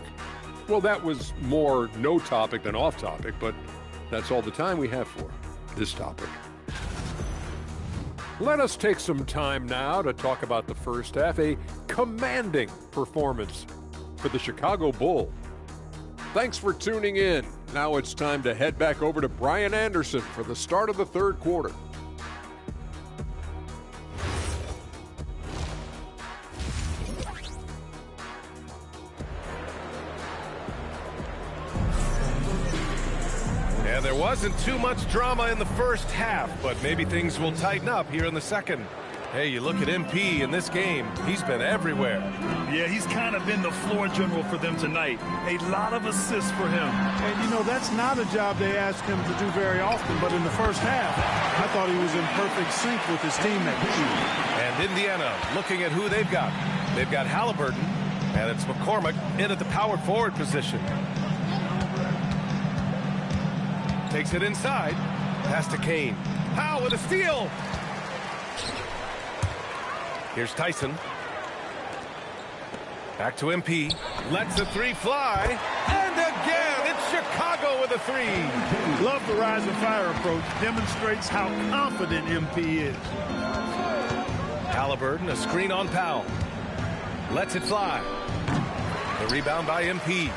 Well, that was more no topic than off topic, but that's all the time we have for this topic. Let us take some time now to talk about the first half, a commanding performance for the Chicago Bull. Thanks for tuning in. Now it's time to head back over to Brian Anderson for the start of the third quarter. And there wasn't too much drama in the first half, but maybe things will tighten up here in the second. Hey, you look at MP in this game, he's been everywhere. Yeah, he's kind of been the floor general for them tonight. A lot of assists for him. And, you know, that's not a job they ask him to do very often, but in the first half, I thought he was in perfect sync with his teammates. And Indiana looking at who they've got. They've got Halliburton, and it's McCormick in at the power forward position. Takes it inside. Pass to Kane. Howe with a steal. Here's Tyson. Back to MP. Lets the three fly. And again, it's Chicago with a three. Love the rise and fire approach. Demonstrates how confident MP is. Halliburton, a screen on Powell. Lets it fly. The rebound by MP.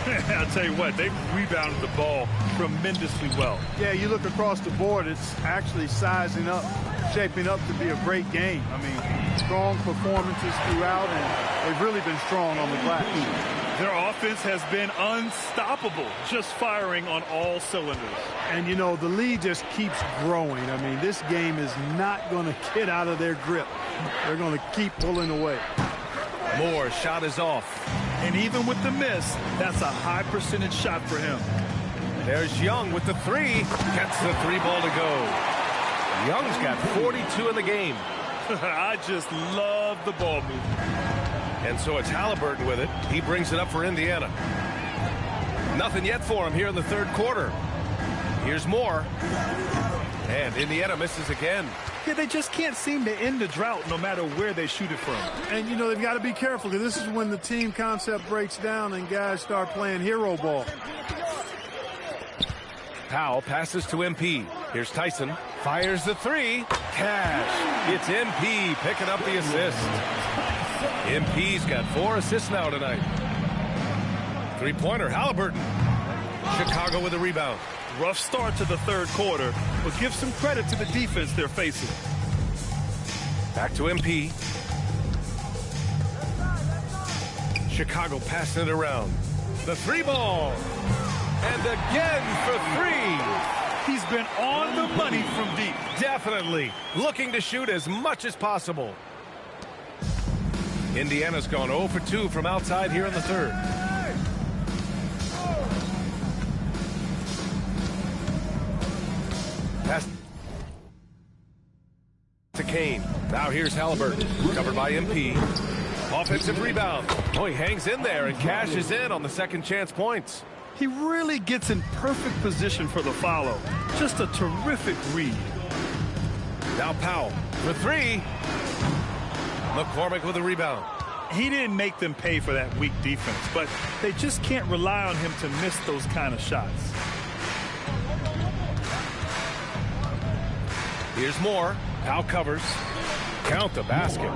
I'll tell you what, they've rebounded the ball tremendously well. Yeah, you look across the board, it's actually sizing up, shaping up to be a great game. I mean, strong performances throughout, and they've really been strong on the glass. Their offense has been unstoppable, just firing on all cylinders. And, you know, the lead just keeps growing. I mean, this game is not going to get out of their grip. They're going to keep pulling away. Moore's shot is off. And even with the miss, that's a high percentage shot for him. There's Young with the three. Gets the three ball to go. Young's got 42 in the game. I just love the ball movement. And so it's Halliburton with it. He brings it up for Indiana. Nothing yet for him here in the third quarter. Here's Moore. And Indiana misses again. Yeah, they just can't seem to end the drought no matter where they shoot it from. And, you know, they've got to be careful because this is when the team concept breaks down and guys start playing hero ball. Powell passes to MP. Here's Tyson. Fires the three. Cash. It's MP picking up the assist. MP's got 4 assists now tonight. Three-pointer, Halliburton. Chicago with a rebound. Rough start to the third quarter, but give some credit to the defense they're facing. Back to MP. Chicago passing it around. The three ball. And again for three. He's been on the money from deep. Definitely looking to shoot as much as possible. Indiana's gone 0 for 2 from outside here in the third. Pass to Kane. Now here's Halliburton, covered by MP. Offensive rebound. Oh, he hangs in there and cashes in on the second chance points. He really gets in perfect position for the follow. Just a terrific read. Now Powell for three. McCormick with a rebound. He didn't make them pay for that weak defense, but they just can't rely on him to miss those kind of shots. Here's Moore. Powell covers. Count the basket.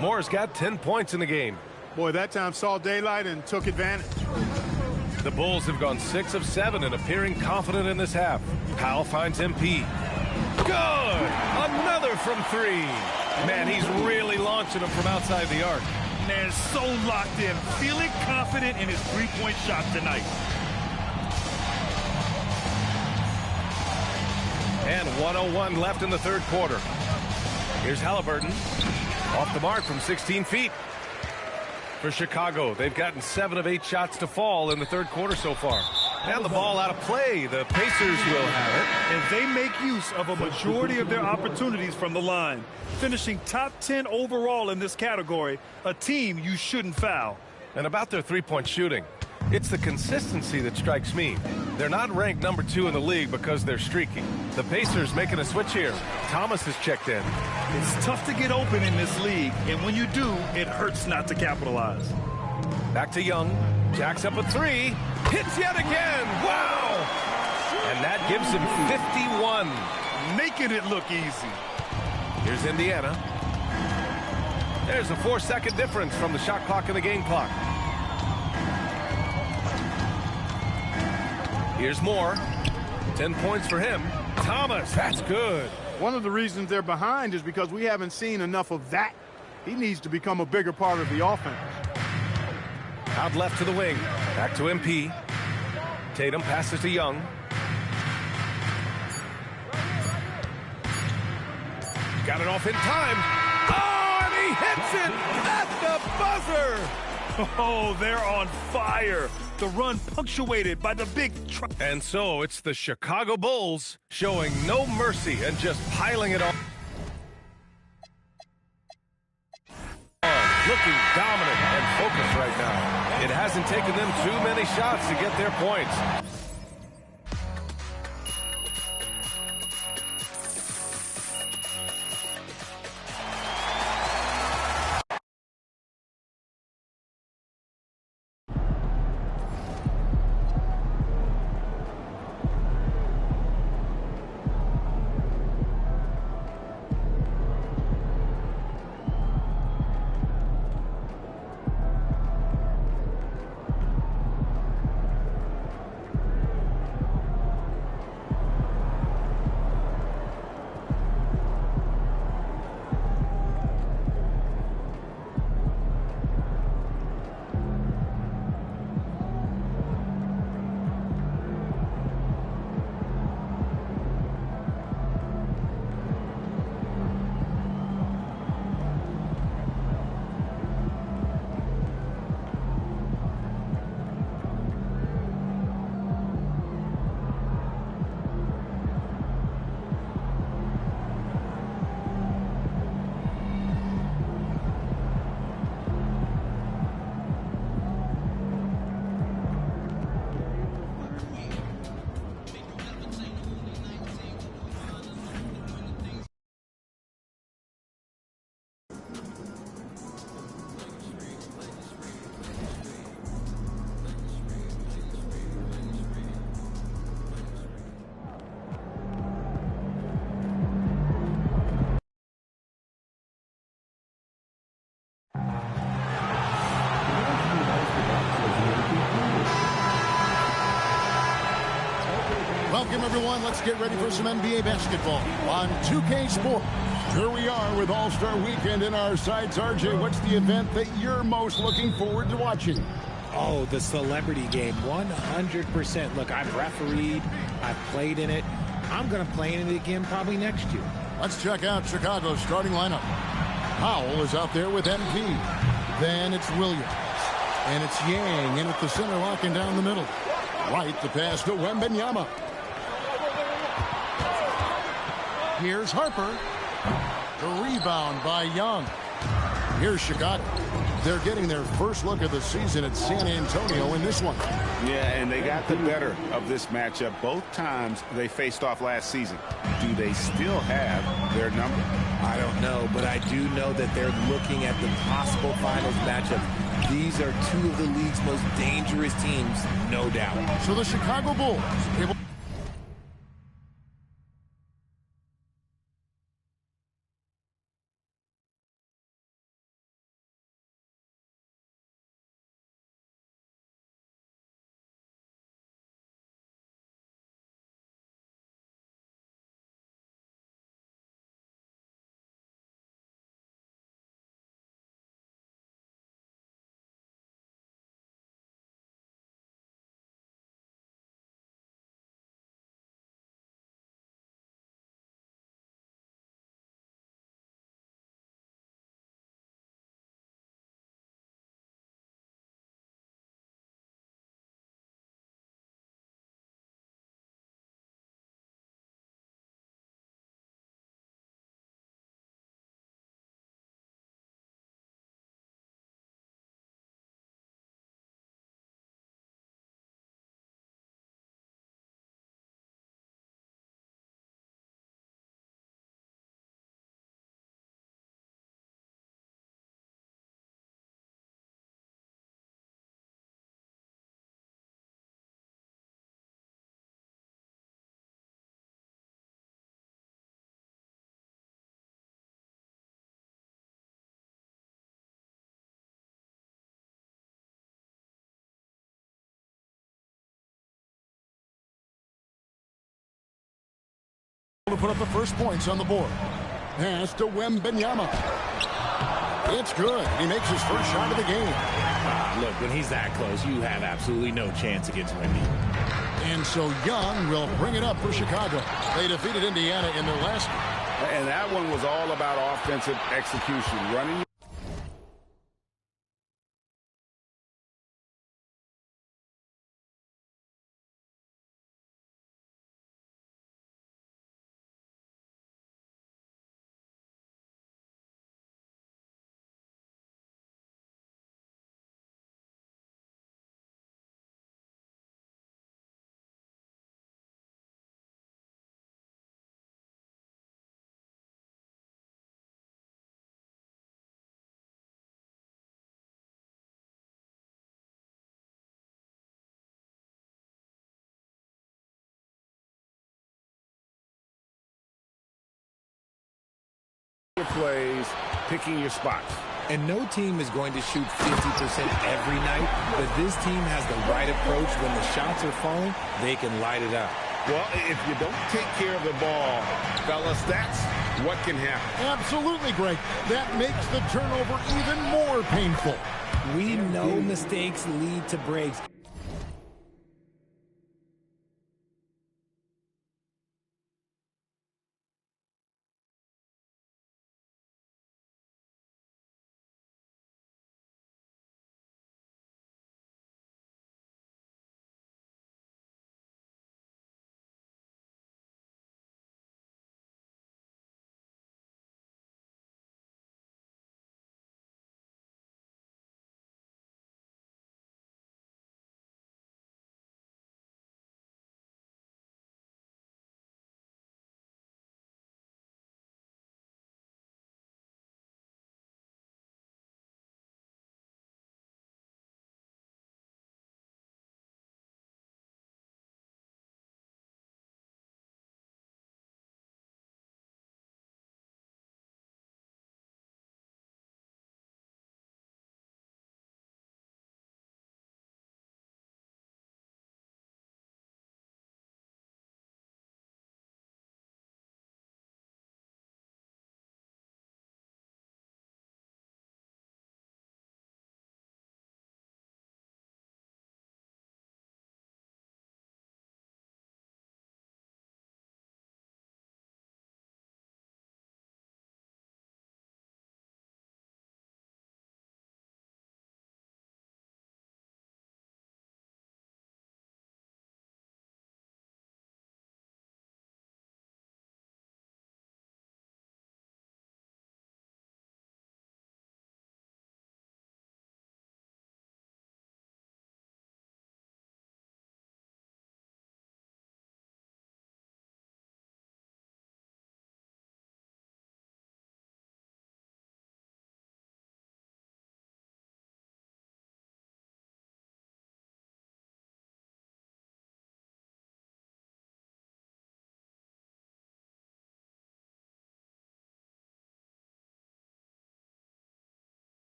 Moore's got 10 points in the game. Boy, that time saw daylight and took advantage. The Bulls have gone 6 of 7 and appearing confident in this half. Powell finds MP. Good! Another from three. Man, he's really launching them from outside the arc. Man, so locked in, feeling confident in his three-point shot tonight. And 1:01 left in the third quarter. Here's Halliburton. Off the mark from 16 feet. For Chicago, they've gotten 7 of 8 shots to fall in the third quarter so far. And the ball out of play. The Pacers will have it. And they make use of a majority of their opportunities from the line. Finishing top 10 overall in this category, a team you shouldn't foul. And about their three-point shooting, it's the consistency that strikes me. They're not ranked number 2 in the league because they're streaky. The Pacers making a switch here. Thomas has checked in. It's tough to get open in this league, and when you do, it hurts not to capitalize. Back to Young. Jacks up a three. Hits yet again. Wow! And that gives him 51. Making it look easy. Here's Indiana. There's a 4-second difference from the shot clock and the game clock. Here's Moore. 10 points for him. Thomas, that's good. One of the reasons they're behind is because we haven't seen enough of that. He needs to become a bigger part of the offense. Out left to the wing. Back to MP. Tatum passes to Young. Got it off in time. Oh, and he hits it at the buzzer. Oh, they're on fire. The run punctuated by the big try. And so it's the Chicago Bulls showing no mercy and just piling it on. Looking dominant and focused right now. It hasn't taken them too many shots to get their points. Welcome, everyone. Let's get ready for some NBA basketball on 2K Sports. Here we are with All-Star Weekend in our sights. RJ, what's the event that you're most looking forward to watching? Oh, the celebrity game, 100%. Look, I've refereed, I've played in it. I'm going to play in it again probably next year. Let's check out Chicago's starting lineup. Powell is out there with MP. Then it's Williams. And it's Yang in at the center, locking down the middle. Right, the pass to Wembanyama. Here's Harper. The rebound by Young. Here's Chicago. They're getting their first look of the season at San Antonio in this one. Yeah, and they got the better of this matchup both times they faced off last season. Do they still have their number? I don't know, but I do know that they're looking at the possible finals matchup. These are two of the league's most dangerous teams, no doubt. So the Chicago Bulls able to put up the first points on the board. Pass to Wembanyama. It's good. He makes his first shot of the game. Look, when he's that close, you have absolutely no chance against Wemby. And so Young will bring it up for Chicago. They defeated Indiana in their last game. And that one was all about offensive execution, running your plays, picking your spots. And no team is going to shoot 50% every night, but this team has the right approach. When the shots are falling, they can light it up. Well, if you don't take care of the ball, fellas, that's what can happen. Absolutely, Greg. That makes the turnover even more painful. We know mistakes lead to breaks.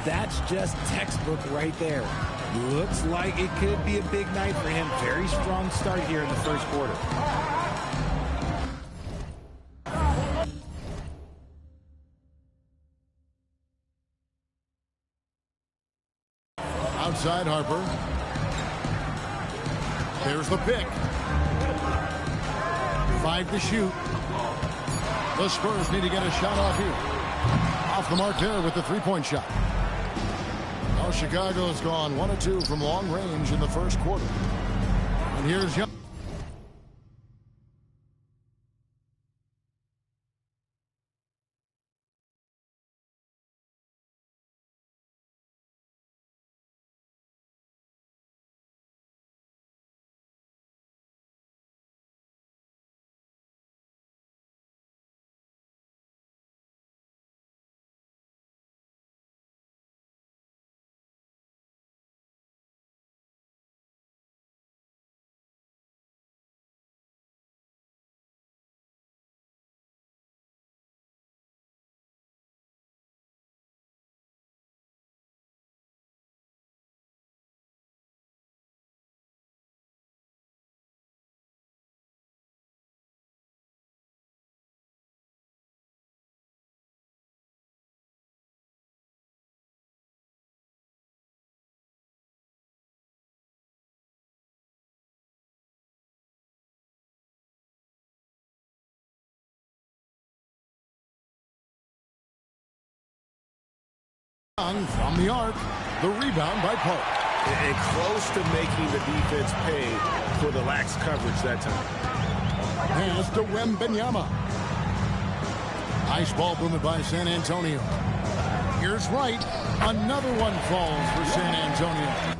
That's just textbook right there. Looks like it could be a big night for him. Very strong start here in the first quarter. Outside Harper. There's the pick. 5 to shoot. The Spurs need to get a shot off here. Off the mark there with the three-point shot. Now Chicago's gone 1 of 2 from long range in the first quarter. And here's Young. From the arc, the rebound by Park. And close to making the defense pay for the lax coverage that time. Pass to Wembanyama. Nice ball movement by San Antonio. Here's Wright. Another one falls for San Antonio.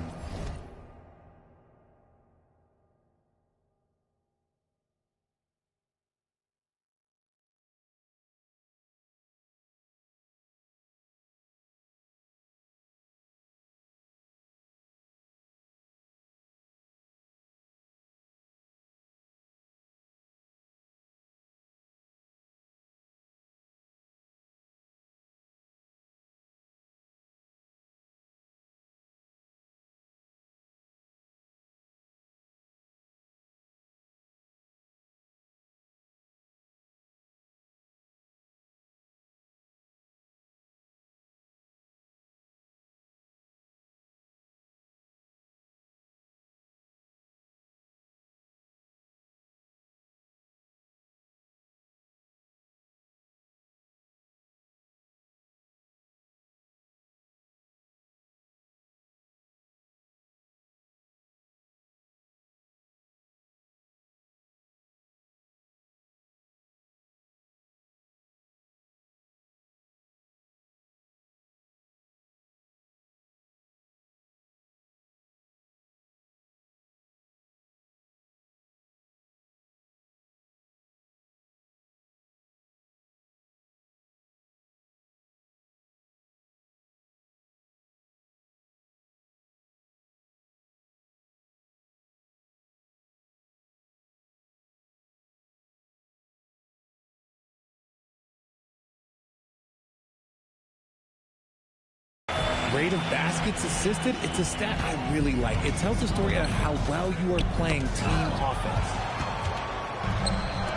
Rate of baskets assisted, it's a stat I really like. It tells a story of how well you are playing team offense.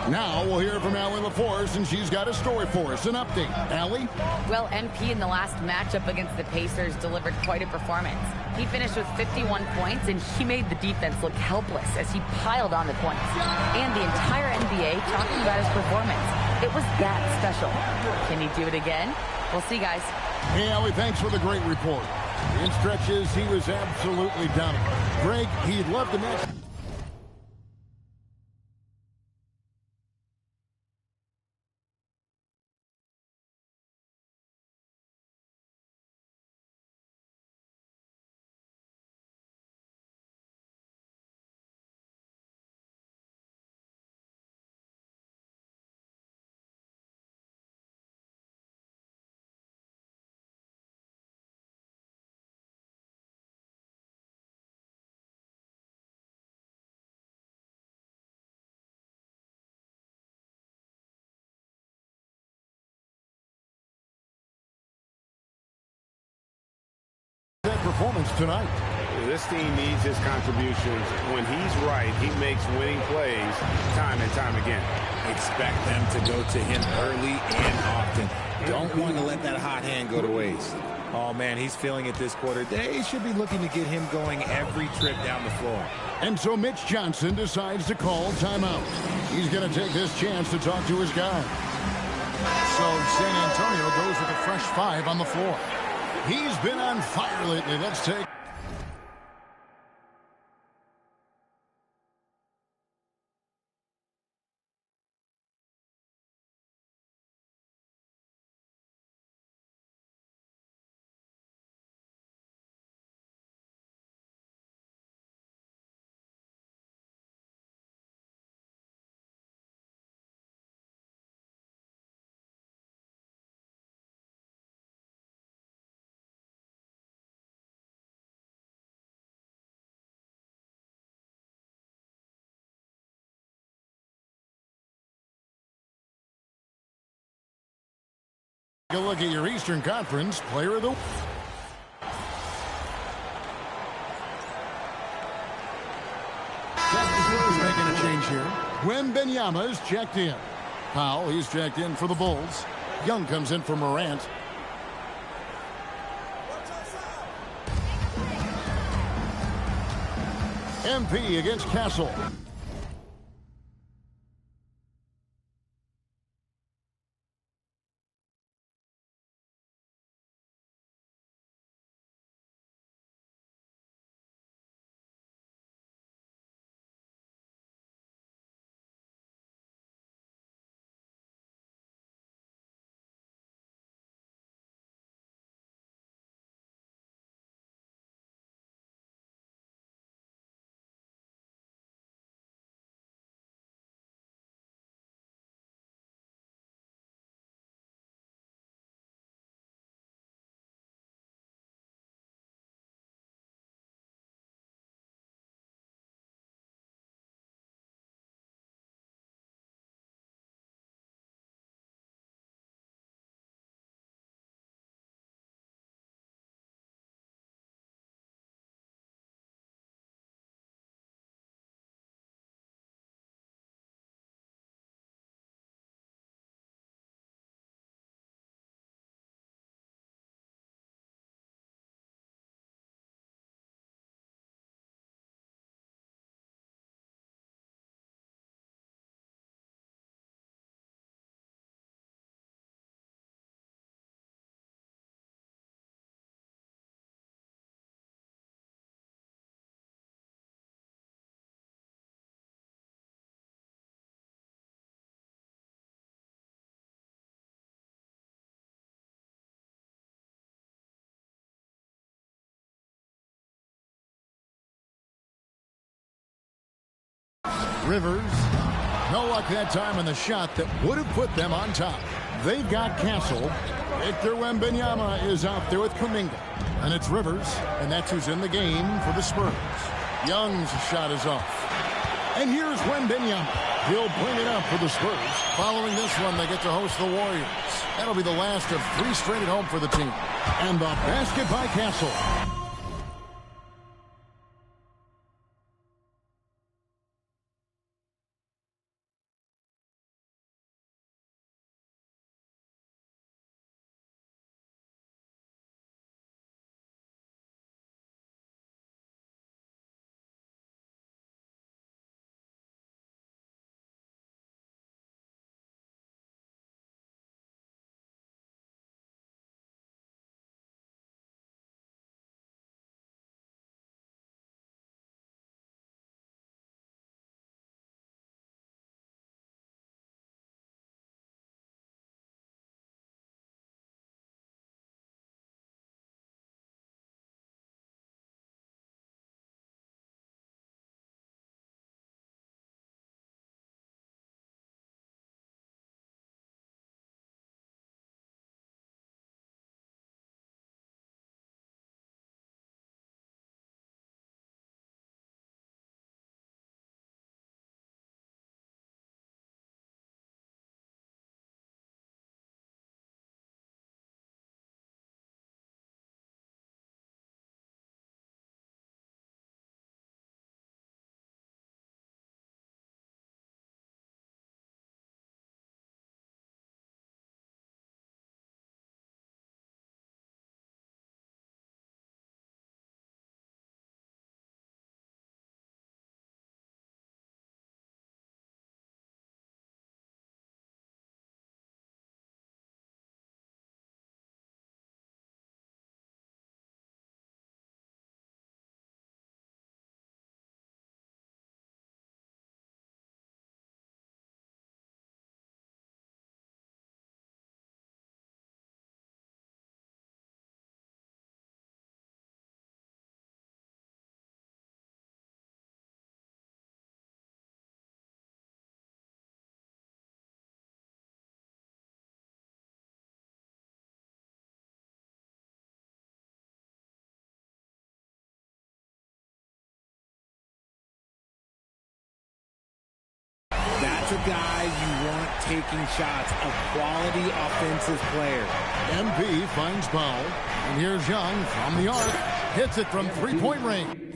Now we'll hear from Allie LaForce, and she's got a story for us. An update. Allie? Well, MP in the last matchup against the Pacers delivered quite a performance. He finished with 51 points, and he made the defense look helpless as he piled on the points. And the entire NBA talking about his performance. It was that special. Can he do it again? We'll see, guys. Hey, Allie, thanks for the great report. In stretches, he was absolutely dominant. Greg, he'd love to mention. performance tonight. This team needs his contributions. When he's right, he makes winning plays time and time again. Expect them to go to him early and often. Don't want to let that hot hand go to waste. Oh, man, he's feeling it this quarter. They should be looking to get him going every trip down the floor. And so Mitch Johnson decides to call timeout. He's going to take this chance to talk to his guy. So San Antonio goes with a fresh 5 on the floor. He's been on fire lately. Let's take... Take a look at your Eastern Conference Player of the Week. Making a change here. Wembanyama's checked in. Powell, he's checked in for the Bulls. Young comes in for Morant. MP against Castle. Rivers, no luck that time on the shot that would have put them on top. They've got Castle. Victor Wembanyama is out there with Kuminga. And it's Rivers, and that's who's in the game for the Spurs. Young's shot is off. And here's Wembanyama. He'll bring it up for the Spurs. Following this one, they get to host the Warriors. That'll be the last of 3 straight at home for the team. And the basket by Castle. That's a guy you want taking shots, a quality offensive player. MP finds Powell, and here's Young from the arc, hits it from three-point range.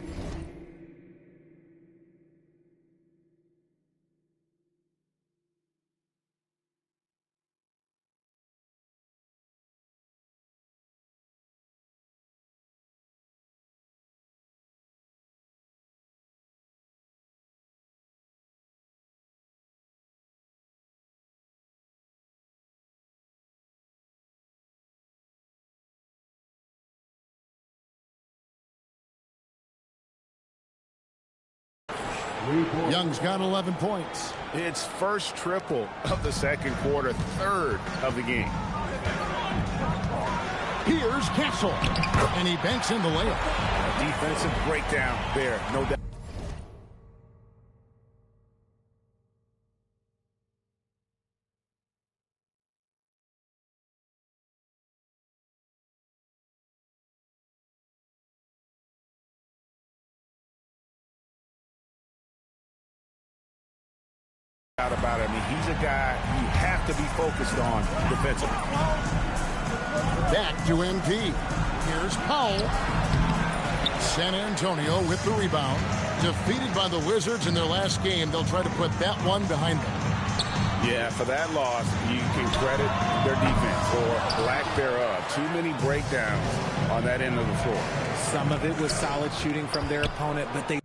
Young's got 11 points. It's first triple of the second quarter, third of the game. Here's Castle, and he banks in the layup. Defensive breakdown there, no doubt. About it. I mean, he's a guy you have to be focused on defensively. Back to MP. Here's Powell. San Antonio with the rebound. Defeated by the Wizards in their last game. They'll try to put that one behind them. Yeah, for that loss, you can credit their defense or lack thereof. Too many breakdowns on that end of the floor. Some of it was solid shooting from their opponent, but they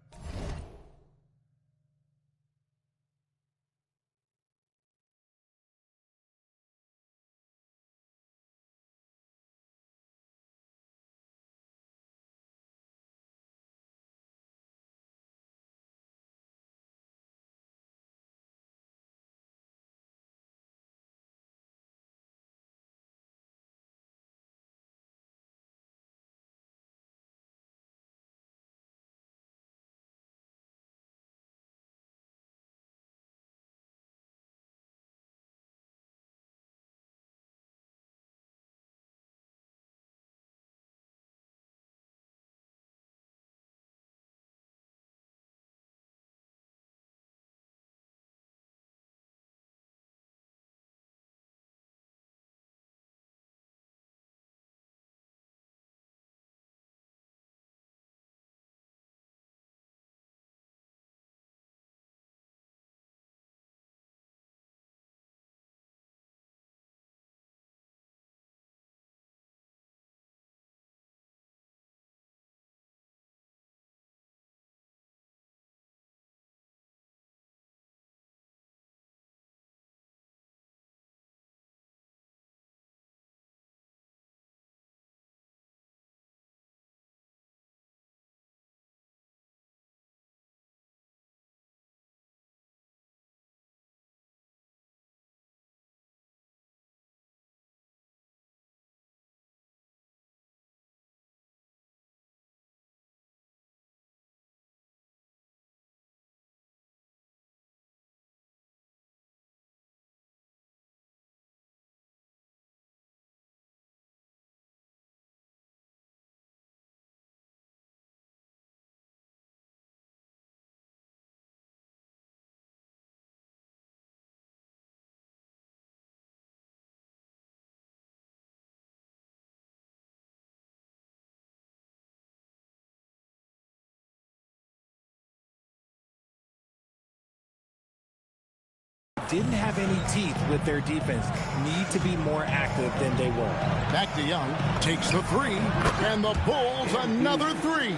didn't have any teeth with their defense. Need to be more active than they were. Back to Young. Takes the three. And the Bulls another three.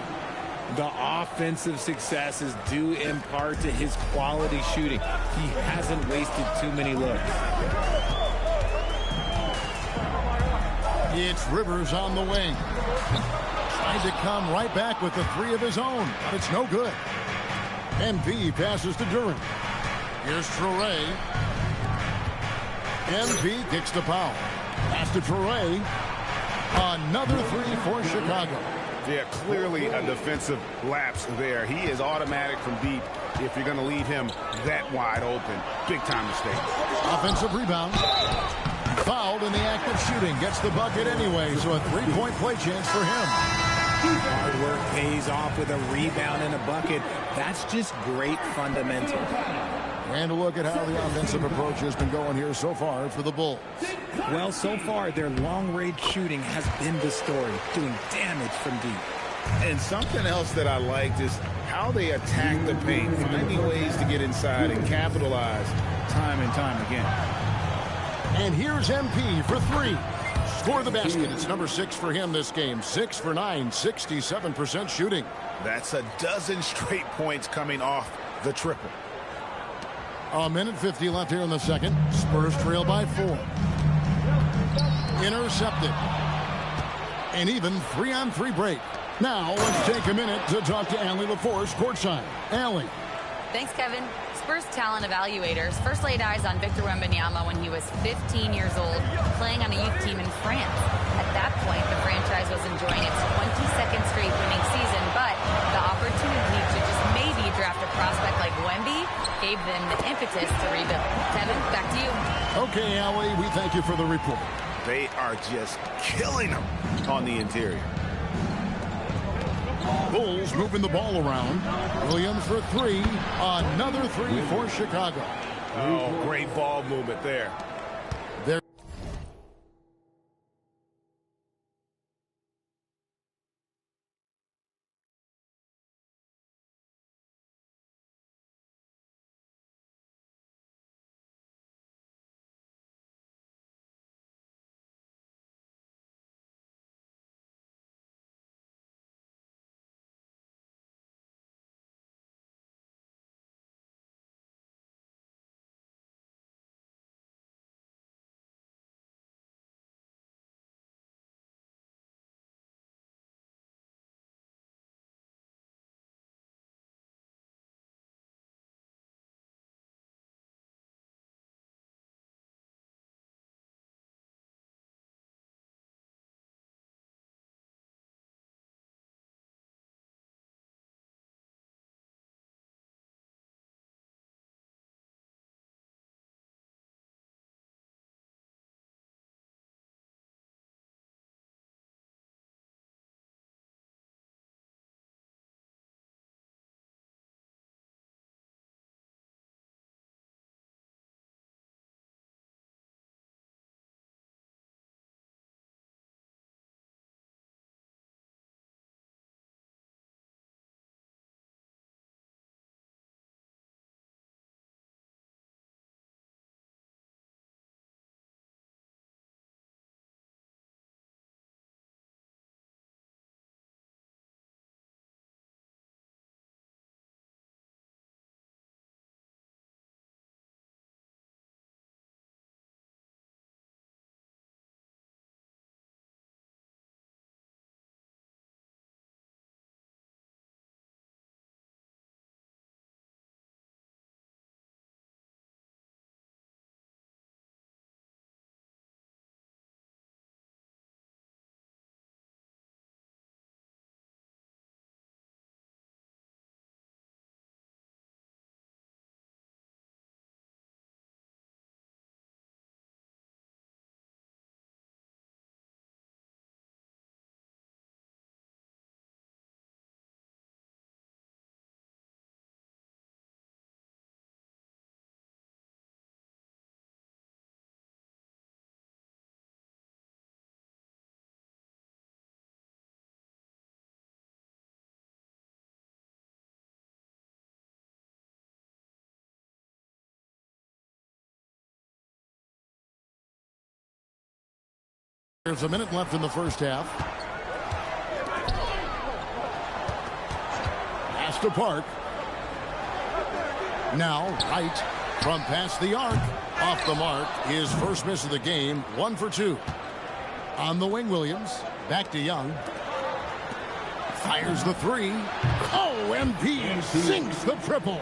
The offensive success is due in part to his quality shooting. He hasn't wasted too many looks. It's Rivers on the wing. Tries to come right back with the three of his own, but it's no good. MP passes to Durant. Here's Traore. MP kicks to Powell. Pass to Traore. Another three for Chicago. Yeah, clearly a defensive lapse there. He is automatic from deep if you're going to leave him that wide open. Big time mistake. Offensive rebound. Fouled in the act of shooting. Gets the bucket anyway, so a three-point play chance for him. Hard work pays off with a rebound and a bucket. That's just great fundamentals. And a look at how the offensive approach has been going here so far for the Bulls. Well, so far, their long-range shooting has been the story, doing damage from deep. And something else that I liked is how they attack the paint, finding ways to get inside and capitalize time and time again. And here's MP for three. Score the basket. It's number 6 for him this game. 6 for 9, 67% shooting. That's a dozen straight points coming off the triple. A minute 50 left here in the second. Spurs trail by 4. Intercepted. An even 3-on-3 break. Now let's take a minute to talk to Allie LaForce courtside. Allie. Thanks, Kevin. Spurs talent evaluators first laid eyes on Victor Wembanyama when he was 15 years old, playing on a youth team in France. At that point, the franchise was enjoying its 22nd straight winning season, but the opportunity to just maybe draft a prospect like Wemby gave them the impetus to rebuild. Kevin, back to you. Okay, Allie, we thank you for the report. They are just killing them on the interior. Bulls moving the ball around. Williams for 3. Another 3 for Chicago. Oh, great ball movement there. There's a minute left in the first half. Pass to Park. Now, Wright from past the arc. Off the mark. His first miss of the game. 1 for 2. On the wing, Williams. Back to Young. Fires the 3. Oh, MP sinks the triple.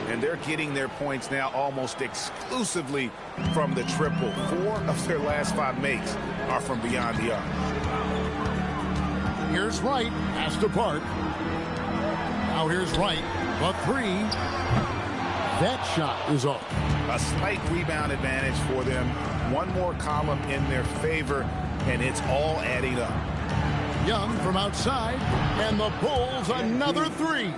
And they're getting their points now almost exclusively from the triple. 4 of their last 5 makes are from beyond the arc. Here's Wright. Pass to Park. Now here's Wright. The 3. That shot is up. A slight rebound advantage for them. One more column in their favor, and it's all adding up. Young from outside, and the Bulls another 3.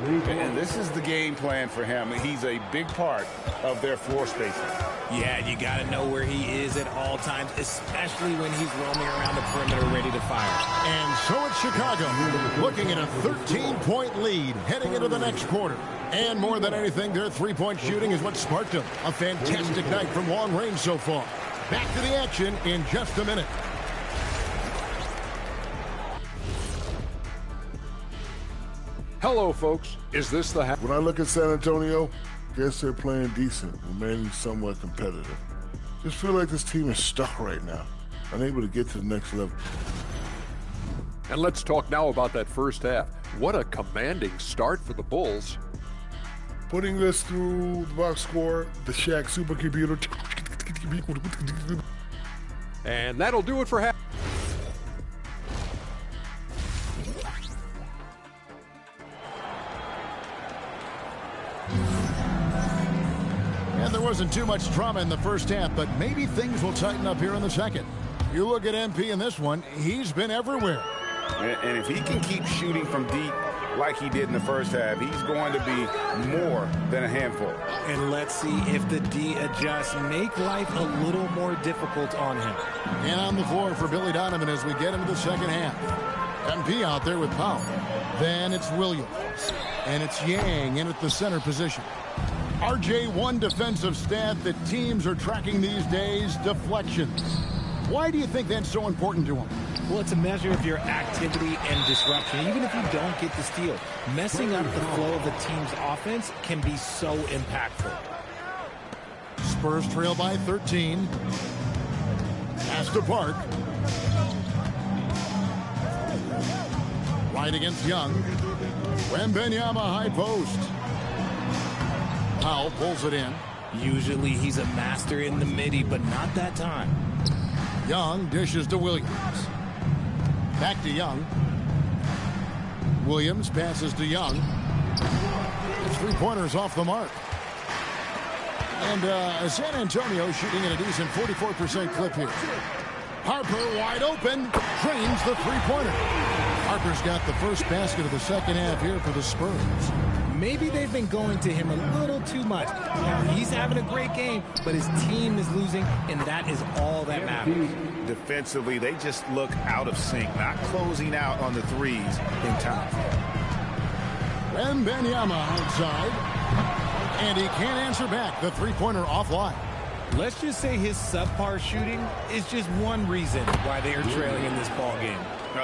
And this is the game plan for him. He's a big part of their floor spacing. Yeah, you got to know where he is at all times, especially when he's roaming around the perimeter ready to fire. And so it's Chicago looking at a 13-point lead heading into the next quarter. And more than anything, their three-point shooting is what sparked them. A fantastic night from long range so far. Back to the action in just a minute. Hello, folks. Is this the When I look at San Antonio, guess they're playing decent, remaining somewhat competitive. Just feel like this team is stuck right now, unable to get to the next level. And let's talk now about that first half. What a commanding start for the Bulls. Putting this through the box score, the Shaq supercomputer. And that'll do it for half. And there wasn't too much drama in the first half, but maybe things will tighten up here in the second. You look at MP in this one, he's been everywhere. And if he can keep shooting from deep like he did in the first half, he's going to be more than a handful. And let's see if the D adjusts, make life a little more difficult on him. And on the floor for Billy Donovan as we get into the second half. MP out there with Powell. Then it's Williams. And it's Yang in at the center position. RJ, one defensive stat that teams are tracking these days, deflections. Why do you think that's so important to him? Well, it's a measure of your activity and disruption. Even if you don't get the steal, messing up the flow of the team's offense can be so impactful. Spurs trail by 13. Pass to Park. Right against Young. Wembanyama high post. Powell pulls it in. Usually he's a master in the midi, but not that time. Young dishes to Williams. Back to Young. Williams passes to Young. His three-pointers off the mark. And San Antonio shooting at a decent 44% clip here. Harper wide open. Drains the three-pointer. Harper's got the first basket of the second half here for the Spurs. Maybe they've been going to him a little too much. Now, he's having a great game, but his team is losing, and that is all that matters. Defensively, they just look out of sync, not closing out on the threes in time. Wembanyama outside, and he can't answer back. The three-pointer offline. Let's just say his subpar shooting is just one reason why they are trailing in this ball game.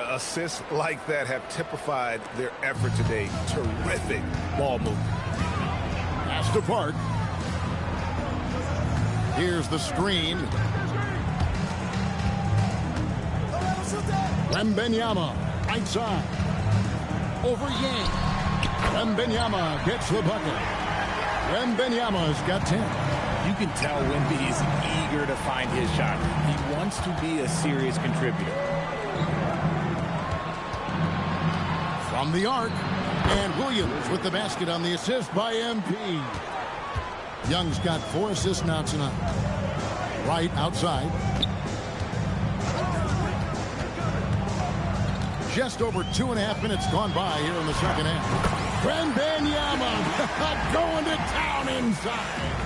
Assists like that have typified their effort today. Terrific ball movement. Pass to Park. Here's the screen. Wembanyama outside. Over Yang. Wembanyama gets the bucket. Wembanyama's got 10. You can tell Wemby is eager to find his shot. He wants to be a serious contributor. From the arc, and Williams with the basket on the assist by MP. Young's got 4 assists now tonight. Right outside. Just over 2.5 minutes gone by here in the second half. Wembanyama going to town inside.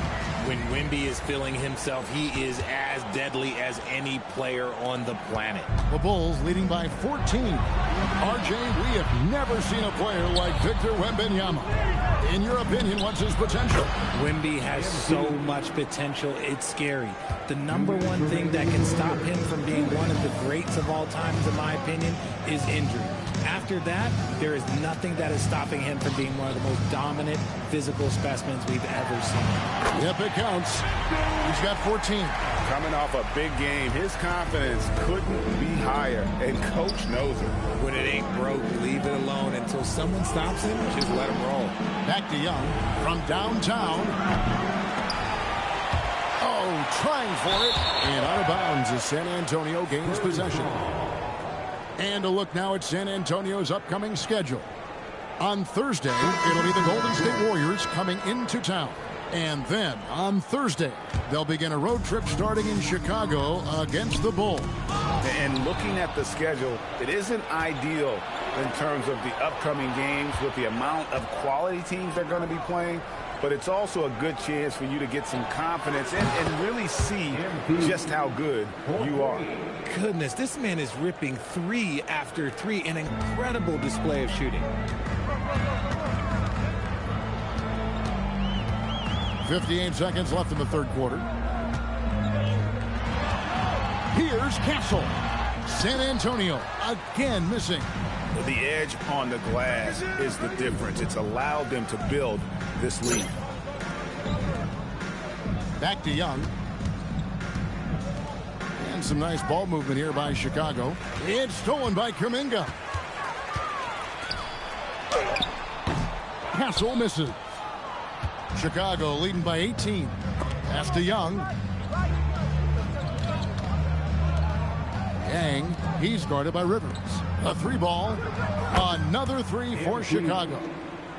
When Wemby is feeling himself, he is as deadly as any player on the planet. The Bulls leading by 14. RJ, we have never seen a player like Victor Wembanyama. In your opinion, what's his potential? Wemby has so much potential, it's scary. The number one thing that can stop him from being one of the greats of all times, in my opinion, is injury. After that, there is nothing that is stopping him from being one of the most dominant physical specimens we've ever seen. Yep, it counts. He's got 14. Coming off a big game, his confidence couldn't be higher, and coach knows it. When it ain't broke, leave it alone until someone stops him. Just let him roll. Back to Young from downtown. Oh, trying for it. And out of bounds as San Antonio gains possession. And a look now at San Antonio's upcoming schedule. On Thursday, it'll be the Golden State Warriors coming into town. And then on Thursday, they'll begin a road trip starting in Chicago against the Bulls. And looking at the schedule, it isn't ideal in terms of the upcoming games with the amount of quality teams they're going to be playing, but it's also a good chance for you to get some confidence and really see just how good you are. Goodness, this man is ripping 3 after 3. An incredible display of shooting. 58 seconds left in the third quarter. Here's Castle. San Antonio again missing. The edge on the glass is the difference. It's allowed them to build this lead. Back to Young. And some nice ball movement here by Chicago. It's stolen by Kuminga. Castle misses. Chicago leading by 18. Pass to Young. Yang, he's guarded by Rivers. A 3-ball. Another 3 for Chicago.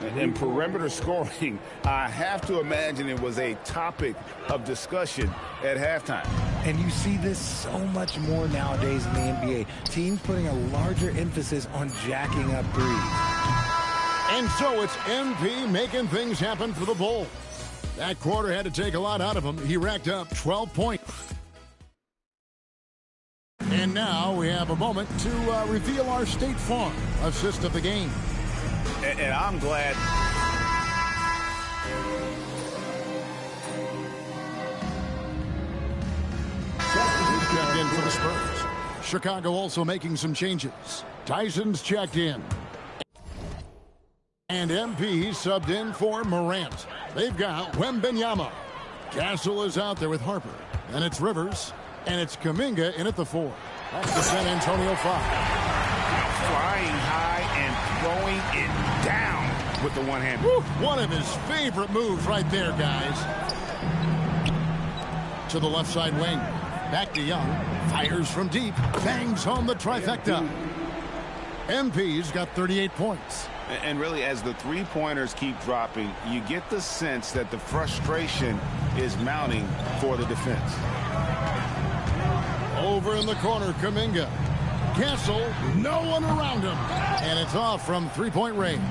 And perimeter scoring, I have to imagine it was a topic of discussion at halftime. And you see this so much more nowadays in the NBA. Teams putting a larger emphasis on jacking up threes. And so it's MP making things happen for the Bulls. That quarter had to take a lot out of him. He racked up 12 points. And now we have a moment to reveal our State Farm assist of the game. And I'm glad. Checked in for the Spurs. Chicago also making some changes. Tyson's checked in. And MP subbed in for Morant. They've got Wembanyama. Castle is out there with Harper. And it's Rivers. And it's Kuminga in at the 4. That's the San Antonio 5. Flying high and throwing it down with the one-hand. One of his favorite moves right there, guys. To the left side wing. Back to Young. Fires from deep. Bangs home the trifecta. MP's got 38 points. And really, as the three-pointers keep dropping, you get the sense that the frustration is mounting for the defense. Over in the corner, Kuminga. Castle, no one around him. And it's off from three-point range.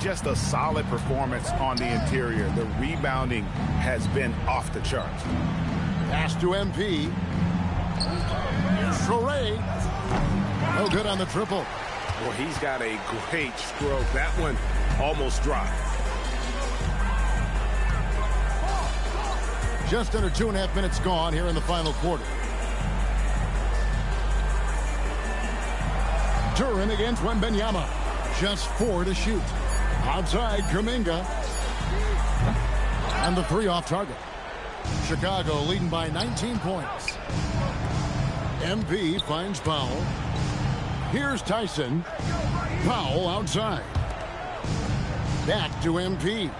Just a solid performance on the interior. The rebounding has been off the charts. Pass to MP. Soray. No good on the triple. Well, he's got a great stroke. That one almost dropped. Just under 2.5 minutes gone here in the final quarter. Duran against Wembanyama. Just 4 to shoot. Outside, Kuminga. And the 3 off target. Chicago leading by 19 points. MP finds Powell. Here's Tyson. Powell outside. Back to MP.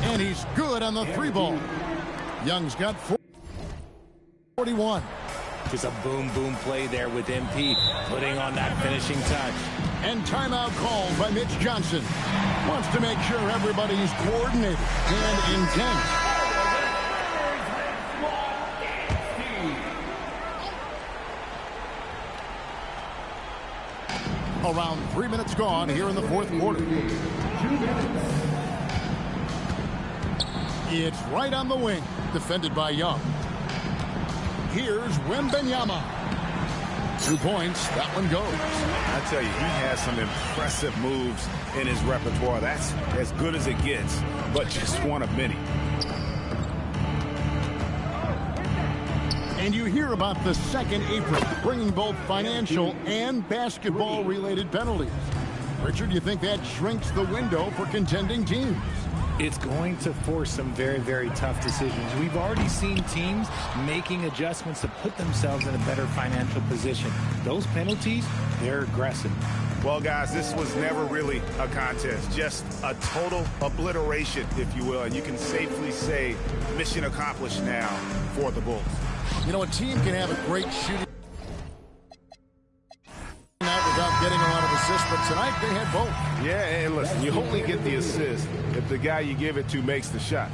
And he's good on the 3-ball. Young's got 41. Just a boom play there with MP putting on that finishing touch. And timeout called by Mitch Johnson. Wants to make sure everybody's coordinated and intense. Around 3 minutes gone here in the fourth quarter. It's right on the wing, defended by Young. Here's Wembanyama. 2 points, that one goes. I tell you, he has some impressive moves in his repertoire. That's as good as it gets, but just one of many. And you hear about the second apron, bringing both financial and basketball-related penalties. Richard, do you think that shrinks the window for contending teams? It's going to force some very tough decisions. We've already seen teams making adjustments to put themselves in a better financial position. Those penalties, they're aggressive. Well, guys, this was never really a contest, just a total obliteration, if you will. And you can safely say mission accomplished now for the Bulls. You know, a team can have a great shooting night without getting a lot of assists, but tonight they had both. Yeah, and listen, you only get the assist if the guy you give it to makes the shot.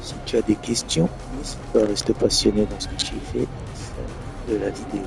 Si tu as des questions, n'hésite pas à rester passionné dans ce que tu fais de la vidéo.